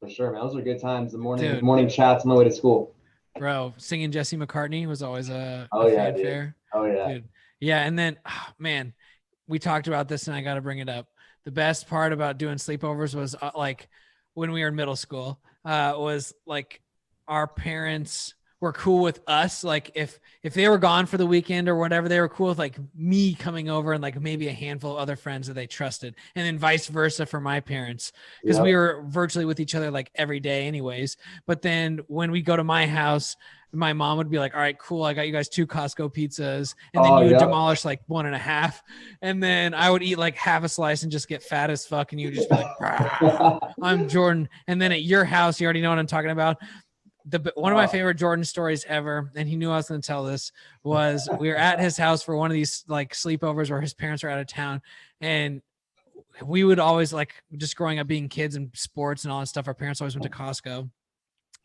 For sure, man. Those were good times. The Dude, morning chats on the way to school. bro, singing Jesse McCartney was always Oh a yeah, dude. fanfare. Oh yeah. Dude. Yeah, and then man, we talked about this and I got to bring it up. The best part about doing sleepovers was like when we were in middle school, was like our parents were cool with us. Like if they were gone for the weekend or whatever, they were cool with like me coming over and like maybe a handful of other friends that they trusted, and then vice versa for my parents, because we Yep. were virtually with each other like every day anyways. But then when we go to my house, my mom would be like, all right, cool, I got you guys 2 Costco pizzas. And then Oh you would yeah. demolish like 1.5. And then I would eat like half a slice and just get fat as fuck. And you would just be like, I'm Jordan. And then at your house, you already know what I'm talking about. One of my favorite Jordan stories ever, and he knew I was going to tell this, was we were at his house for one of these like sleepovers where his parents were out of town. And we would always like, just growing up being kids and sports and all that stuff, our parents always went to Costco.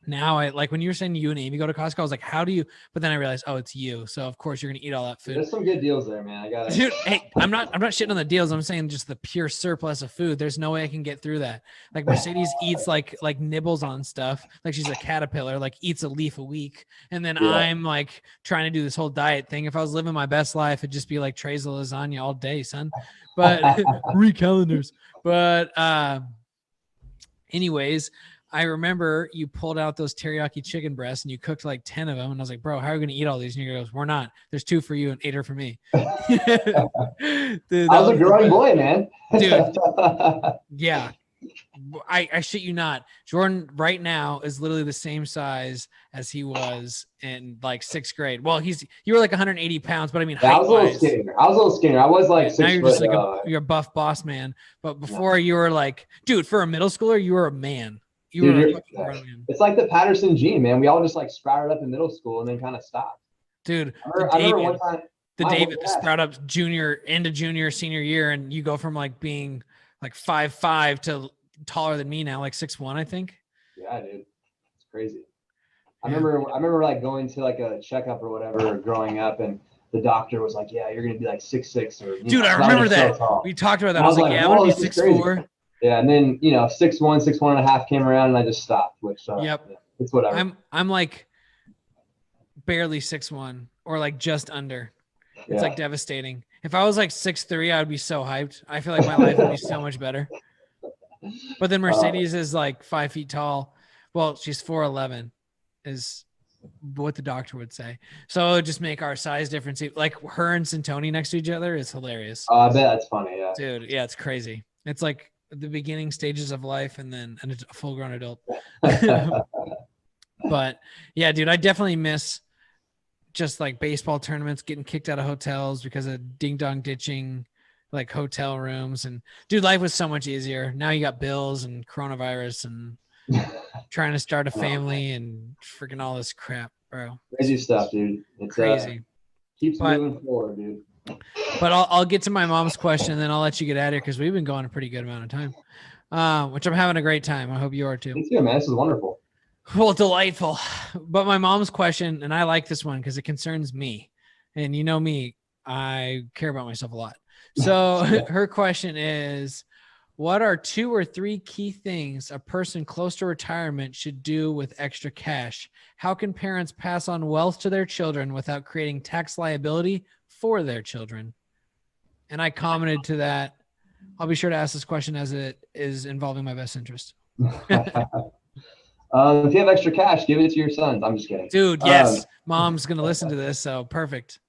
Now I like when you were saying you and Amy go to Costco, I was like, how do you? But then I realized, oh, it's you. So of course you're gonna eat all that food. There's some good deals there, man. I got it. Dude, hey, I'm not shitting on the deals. I'm saying just the pure surplus of food. There's no way I can get through that. Like Mercedes eats like nibbles on stuff. Like she's a caterpillar, like eats a leaf a week. And then I'm like trying to do this whole diet thing. If I was living my best life, it'd just be like trays of lasagna all day, son. But calendars. But anyways, I remember you pulled out those teriyaki chicken breasts and you cooked like 10 of them. And I was like, bro, how are we going to eat all these? And he goes, we're not. There's 2 for you and 8 are for me. Dude, I was a growing boy, man. Dude, yeah. I shit you not. Jordan right now is literally the same size as he was in like 6th grade. Well, you were like 180 pounds, but I mean, I was a little skinnier. I was like 6 now you're foot. just like you're a buff boss man. But before you were like, dude, for a middle schooler, you were a man. It's like the Patterson gene, man. We all just like sprouted up in middle school and then kind of stopped. Dude, I remember one time David sprout up into junior, senior year, and you go from like being like 5'5" to taller than me now, like 6'1", I think. Yeah, dude, it's crazy. I remember like going to like a checkup or whatever growing up, and the doctor was like, "Yeah, you're gonna be like 6'6" or dude, I remember that. We talked about that. I was like, "Yeah, I'm gonna be 6'4". Yeah, and then 6'1", 6'1.5" came around, and I just stopped. Which it's whatever. I'm like barely 6'1" or like just under. It's like devastating. If I was like 6'3", I would be so hyped. I feel like my life would be so much better. But then Mercedes is like 5 feet tall. Well, she's 4'11", is what the doctor would say. So it would just make our size difference. Like her and Santoni next to each other is hilarious. Oh, I bet that's funny. Yeah, dude. Yeah, it's crazy. It's like the beginning stages of life and then a full grown adult. But yeah, dude, I definitely miss just like baseball tournaments, getting kicked out of hotels because of ding dong ditching like hotel rooms. And dude, life was so much easier. Now you got bills and coronavirus and trying to start a family and freaking all this crap, bro. Crazy stuff, dude. It's crazy. Keeps moving forward, dude. But I'll get to my mom's question and then I'll let you get out of here because we've been going a pretty good amount of time, which I'm having a great time. I hope you are too. Me too, man. This is wonderful. Well, delightful. But my mom's question, and I like this one because it concerns me. And you know me, I care about myself a lot. So her question is, what are 2 or 3 key things a person close to retirement should do with extra cash? How can parents pass on wealth to their children without creating tax liability for their children? And I commented to that. I'll be sure to ask this question as it is involving my best interest. If you have extra cash, give it to your sons. I'm just kidding. Dude, yes. Mom's going to listen to this, so perfect.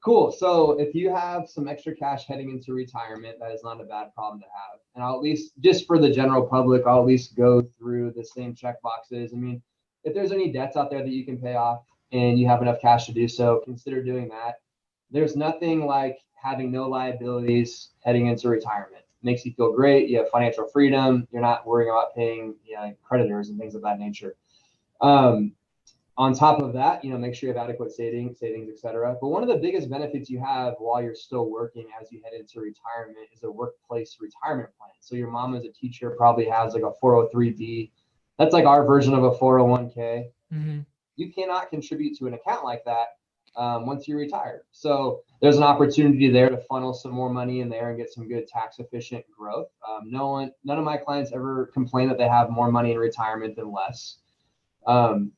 Cool. So if you have some extra cash heading into retirement, that is not a bad problem to have. And I'll at least, just for the general public, I'll at least go through the same check boxes. I mean, if there's any debts out there that you can pay off and you have enough cash to do so, consider doing that. There's nothing like having no liabilities heading into retirement. makes you feel great. You have financial freedom. You're not worrying about paying creditors and things of that nature. On top of that, make sure you have adequate savings, etc. But one of the biggest benefits you have while you're still working as you head into retirement is a workplace retirement plan. So your mom as a teacher probably has like a 403b. That's like our version of a 401k. Mm-hmm. You cannot contribute to an account like that once you're retired. So there's an opportunity there to funnel some more money in there and get some good tax efficient growth. None of my clients ever complain that they have more money in retirement than less.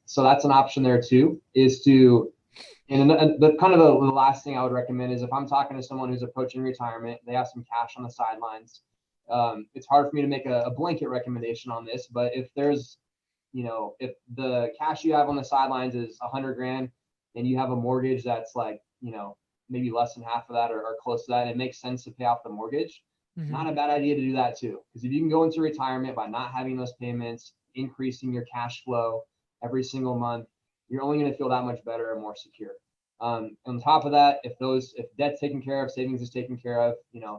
So that's an option there too, is to, and the kind of the last thing I would recommend is if I'm talking to someone who's approaching retirement, they have some cash on the sidelines. It's hard for me to make a blanket recommendation on this, but if there's, if the cash you have on the sidelines is $100,000 and you have a mortgage that's like, maybe less than half of that or close to that, and it makes sense to pay off the mortgage, Mm-hmm. not a bad idea to do that too. Because if you can go into retirement by not having those payments, increasing your cash flow every single month, you're only going to feel that much better and more secure. On top of that, if debt's taken care of, savings is taken care of,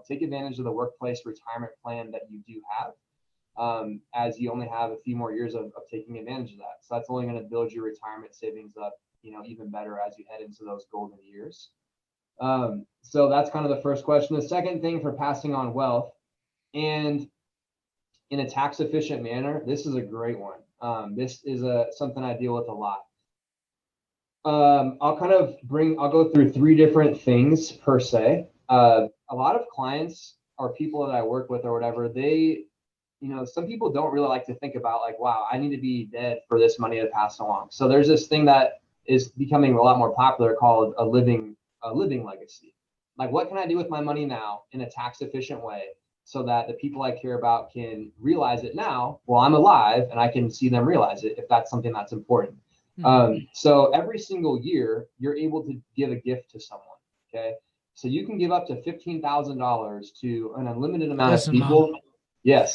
take advantage of the workplace retirement plan that you do have, as you only have a few more years of taking advantage of that. So that's only going to build your retirement savings up, even better as you head into those golden years. So that's kind of the first question. The second thing for passing on wealth and in a tax efficient manner, this is a great one. This is something I deal with a lot. I'll go through three different things per se. A lot of clients or people that I work with or whatever, they, some people don't really like to think about like, wow, I need to be dead for this money to pass along. So there's this thing that is becoming a lot more popular called a living legacy. Like, what can I do with my money now in a tax efficient way so that the people I care about can realize it now while I'm alive and I can see them realize it if that's something that's important. So every single year, you're able to give a gift to someone. Okay. So you can give up to $15,000 to an unlimited amount of people. Mom. Yes.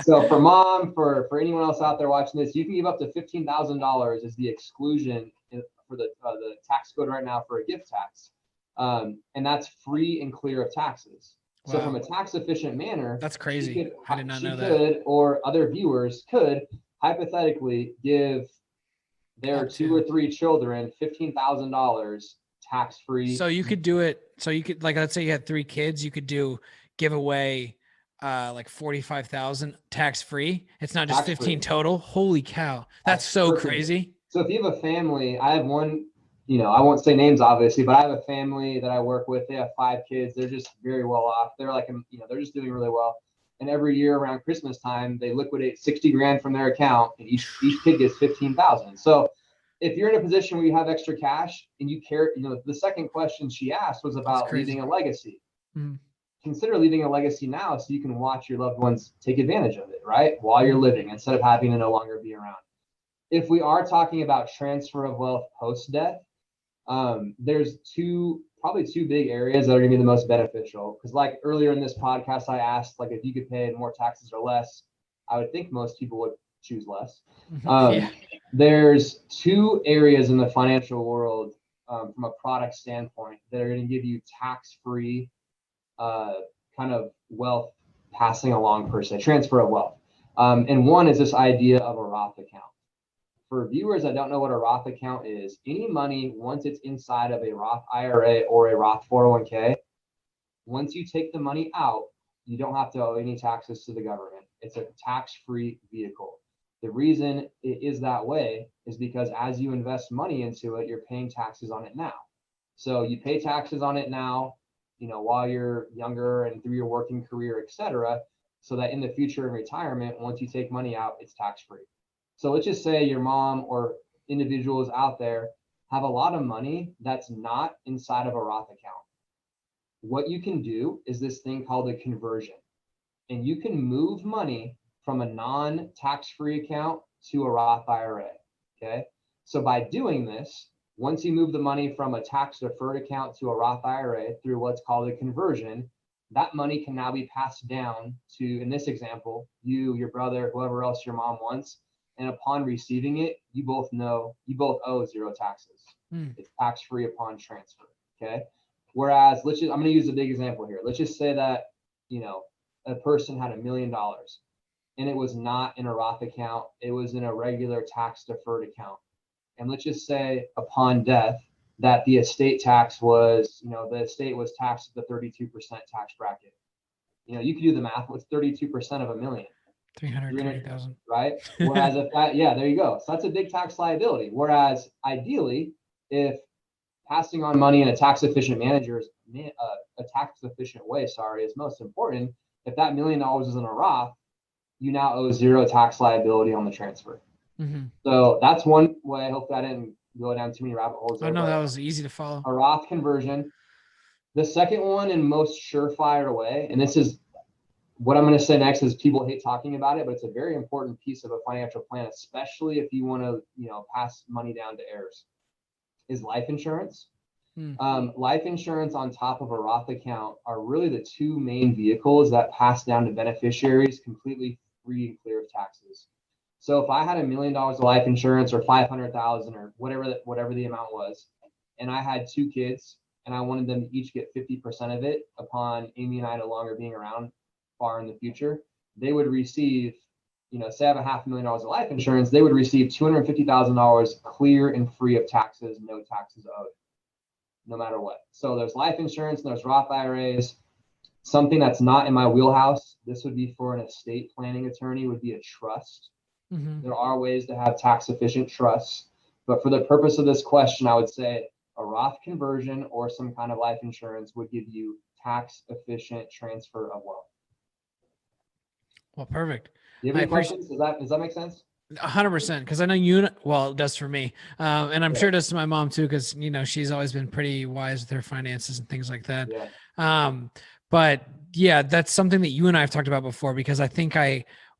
So for mom, for anyone else out there watching this, you can give up to $15,000 as the exclusion for the tax code right now for a gift tax. And that's free and clear of taxes. Wow. So from a tax efficient manner, that's crazy. I did not know that. Or other viewers could hypothetically give their two or three children $15,000 tax free. So you could do it. So you could, like, let's say you had 3 kids, you could give away like 45,000 tax free. It's not just 15 total. Holy cow. That's so crazy. So if you have a family, I have one, I won't say names obviously, but I have a family that I work with. They have 5 kids. They're just very well off. They're like, they're just doing really well. And every year around Christmas time, they liquidate 60 grand from their account, and each kid gets 15,000. So if you're in a position where you have extra cash and you care, the second question she asked was about leaving a legacy. Mm-hmm. Consider leaving a legacy now so you can watch your loved ones take advantage of it, right? While you're living, instead of having to no longer be around. If we are talking about transfer of wealth post-death, there's probably two big areas that are going to be the most beneficial. Because like earlier in this podcast, I asked like if you could pay more taxes or less. I would think most people would choose less. There's 2 areas in the financial world from a product standpoint that are going to give you tax-free kind of wealth passing along per se, transfer of wealth. And one is this idea of a Roth account. For viewers that don't know what a Roth account is, any money, once it's inside of a Roth IRA or a Roth 401k, once you take the money out, you don't have to owe any taxes to the government. It's a tax-free vehicle. The reason it is that way is because as you invest money into it, you're paying taxes on it now. So you pay taxes on it now, while you're younger and through your working career, et cetera, so that in the future in retirement, once you take money out, it's tax-free. So let's just say your mom or individuals out there have a lot of money that's not inside of a Roth account. What you can do is this thing called a conversion. And you can move money from a non-tax-free account to a Roth IRA, okay? So by doing this, once you move the money from a tax-deferred account to a Roth IRA through what's called a conversion, that money can now be passed down to, in this example, you, your brother, whoever else your mom wants. And upon receiving it, you both owe 0 taxes. It's tax-free upon transfer, okay? Whereas, I'm going to use a big example here. Let's just say that, a person had $1 million and it was not in a Roth account, it was in a regular tax deferred account. And let's just say upon death that the estate tax was, the estate was taxed at the 32% tax bracket. You can do the math. What's 32% of $1 million? 320,000. Right? Whereas if that, yeah, there you go. So that's a big tax liability. Whereas ideally, if passing on money in a tax efficient way, is most important. If that $1 million is in a Roth, you now owe zero tax liability on the transfer. Mm-hmm. So that's one way. Hopefully I didn't go down too many rabbit holes there. Oh no, that was easy to follow. A Roth conversion. The second one and most surefire way, and this is what I'm going to say next, is people hate talking about it, but it's a very important piece of a financial plan, especially if you want to, pass money down to heirs, is life insurance. Life insurance on top of a Roth account are really the two main vehicles that pass down to beneficiaries completely free and clear of taxes. So if I had $1 million of life insurance or 500,000 or whatever the amount was, and I had two kids and I wanted them to each get 50% of it upon Amy and I no longer being around far in the future, they would receive, say I have $500,000 of life insurance, they would receive $250,000 clear and free of taxes, no taxes owed, no matter what. So there's life insurance and there's Roth IRAs. Something that's not in my wheelhouse, this would be for an estate planning attorney, would be a trust. Mm-hmm. There are ways to have tax efficient trusts, but for the purpose of this question, I would say a Roth conversion or some kind of life insurance would give you tax efficient transfer of wealth. Well, perfect. Do you have any questions? Does that make sense? 100%, because I know well, it does for me, and I'm sure it does to my mom too, because she's always been pretty wise with her finances and things like that. Yeah. But yeah, that's something that you and I have talked about before, because I think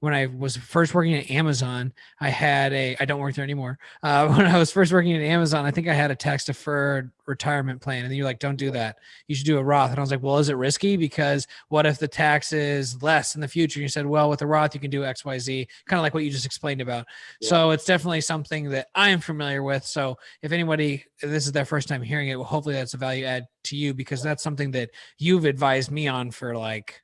when I was first working at Amazon, I don't work there anymore. When I was first working at Amazon, I think I had a tax deferred retirement plan. And then you're like, don't do that. You should do a Roth. And I was like, well, is it risky? Because what if the tax is less in the future? And you said, well, with a Roth, you can do X, Y, Z, kind of like what you just explained about. Yeah. So it's definitely something that I am familiar with. So if anybody, this is their first time hearing it, well, hopefully that's a value add to you, because that's something that you've advised me on for like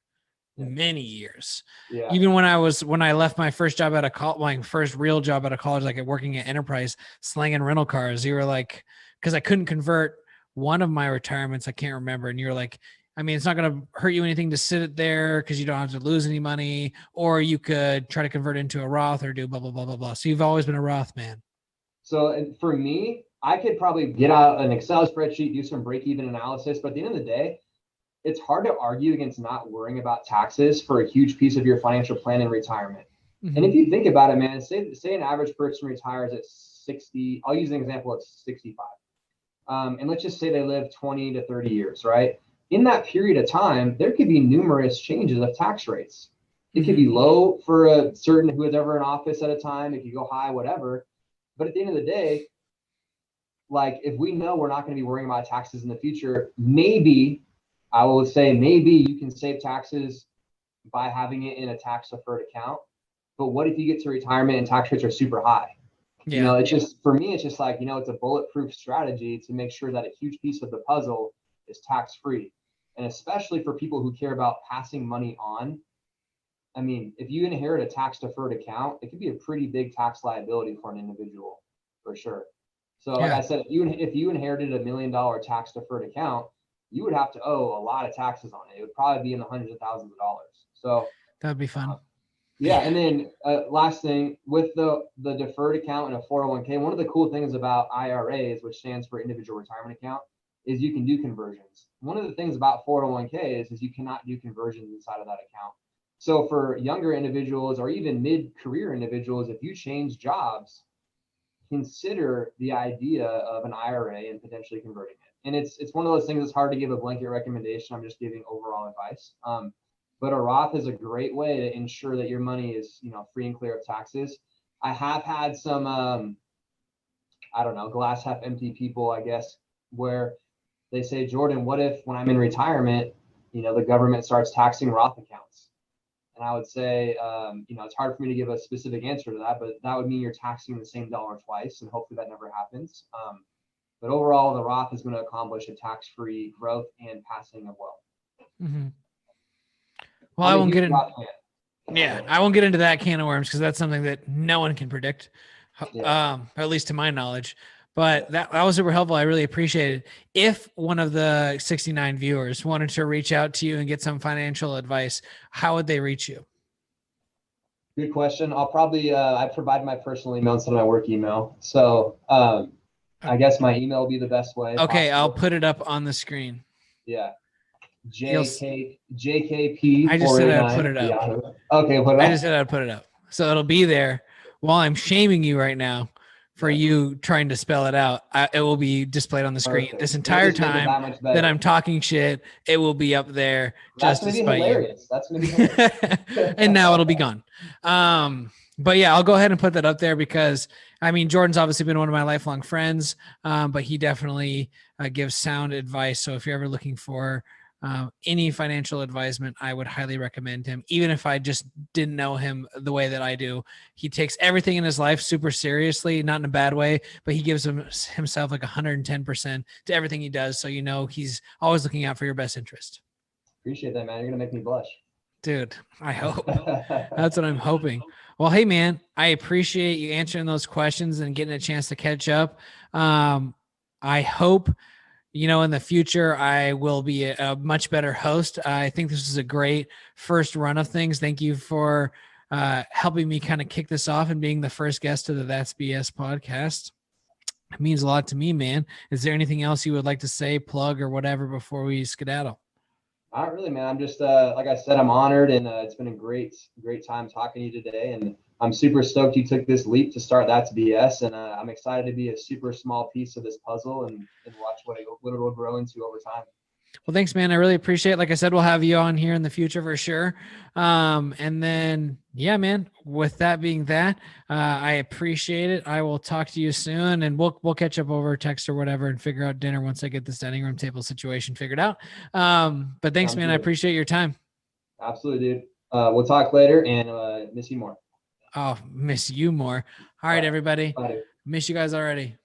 many years. Yeah. Even when I left my first job out of college, my first real job out of college, like working at Enterprise, slanging rental cars, you were like, because I couldn't convert one of my retirements, I can't remember. And you're like, I mean, it's not going to hurt you anything to sit it there because you don't have to lose any money, or you could try to convert it into a Roth or do blah, blah, blah, blah, blah. So you've always been a Roth man. So for me, I could probably get out an Excel spreadsheet, do some break-even analysis, but at the end of the day, it's hard to argue against not worrying about taxes for a huge piece of your financial plan in retirement. Mm-hmm. And if you think about it, man, say an average person retires at 60, I'll use an example of 65. And let's just say they live 20 to 30 years, right? In that period of time, there could be numerous changes of tax rates. It could be low for a certain who is ever in office at a time. It could go high, whatever. But at the end of the day, like if we know we're not going to be worrying about taxes in the future, maybe you can save taxes by having it in a tax deferred account. But what if you get to retirement and tax rates are super high? Yeah. It's just, for me, it's just like, it's a bulletproof strategy to make sure that a huge piece of the puzzle is tax free. And especially for people who care about passing money on. I mean, if you inherit a tax deferred account, it could be a pretty big tax liability for an individual, for sure. So like I said, if you inherited $1 million tax deferred account, you would have to owe a lot of taxes on it. It would probably be in the hundreds of thousands of dollars. So that'd be fun. Yeah. And then last thing with the deferred account and a 401k, one of the cool things about IRAs, which stands for individual retirement account, is you can do conversions. One of the things about 401ks is you cannot do conversions inside of that account. So for younger individuals or even mid-career individuals, if you change jobs, consider the idea of an IRA and potentially converting it. And it's one of those things that's hard to give a blanket recommendation. I'm just giving overall advice. But a Roth is a great way to ensure that your money is, free and clear of taxes. I have had some, glass half empty people, I guess, where they say, Jordan, what if when I'm in retirement, the government starts taxing Roth accounts? And I would say, it's hard for me to give a specific answer to that, but that would mean you're taxing the same dollar twice, and hopefully that never happens. But overall, the Roth is going to accomplish a tax-free growth and passing of wealth. Mm-hmm. Well, I I'm a won't huge get in. rock fan. Yeah, I won't get into that can of worms because that's something that no one can predict, Yeah. at least to my knowledge. But that was super helpful. I really appreciate it. If one of the 69 viewers wanted to reach out to you and get some financial advice, how would they reach you? Good question. I'll probably I provide my personal email instead of my work email. So I guess my email will be the best way Okay, I'll possible. put it up on the screen. Yeah. You'll. JKP I just said I'd 489. put it up. Yeah. Okay, put it I up. just said I'd put it up, so it'll be there. While I'm shaming you right now for you trying to spell it out, it will be displayed on the screen. Perfect. This It'll entire just make it time that much that better. I'm talking shit, it will be up there That's just to gonna be spite you. hilarious. That's gonna be hilarious. And now it'll be gone. But yeah, I'll go ahead and put that up there because I mean, Jordan's obviously been one of my lifelong friends, but he definitely gives sound advice. So if you're ever looking for any financial advisement, I would highly recommend him. Even if I just didn't know him the way that I do, he takes everything in his life super seriously, not in a bad way, but he gives himself like 110% to everything he does. So, you know, he's always looking out for your best interest. Appreciate that, man. You're gonna make me blush. Dude, I hope. That's what I'm hoping. Well, hey, man, I appreciate you answering those questions and getting a chance to catch up. I hope, you know, in the future, I will be a much better host. I think this is a great first run of things. Thank you for helping me kind of kick this off and being the first guest of the That's BS podcast. It means a lot to me, man. Is there anything else you would like to say, plug, or whatever before we skedaddle? Not really, man. I'm just like I said, I'm honored, and it's been a great time talking to you today. And I'm super stoked you took this leap to start That's BS, and I'm excited to be a super small piece of this puzzle and watch what it will grow into over time. Well, thanks, man. I really appreciate it. Like I said, we'll have you on here in the future for sure. And then, yeah, man, with that being that, I appreciate it. I will talk to you soon and we'll catch up over text or whatever and figure out dinner once I get this dining room table situation figured out. But thanks, Sounds man. good. I appreciate your time. Absolutely, dude. We'll talk later and miss you more. Oh, miss you more. All right, everybody. Bye, dude. Miss you guys already.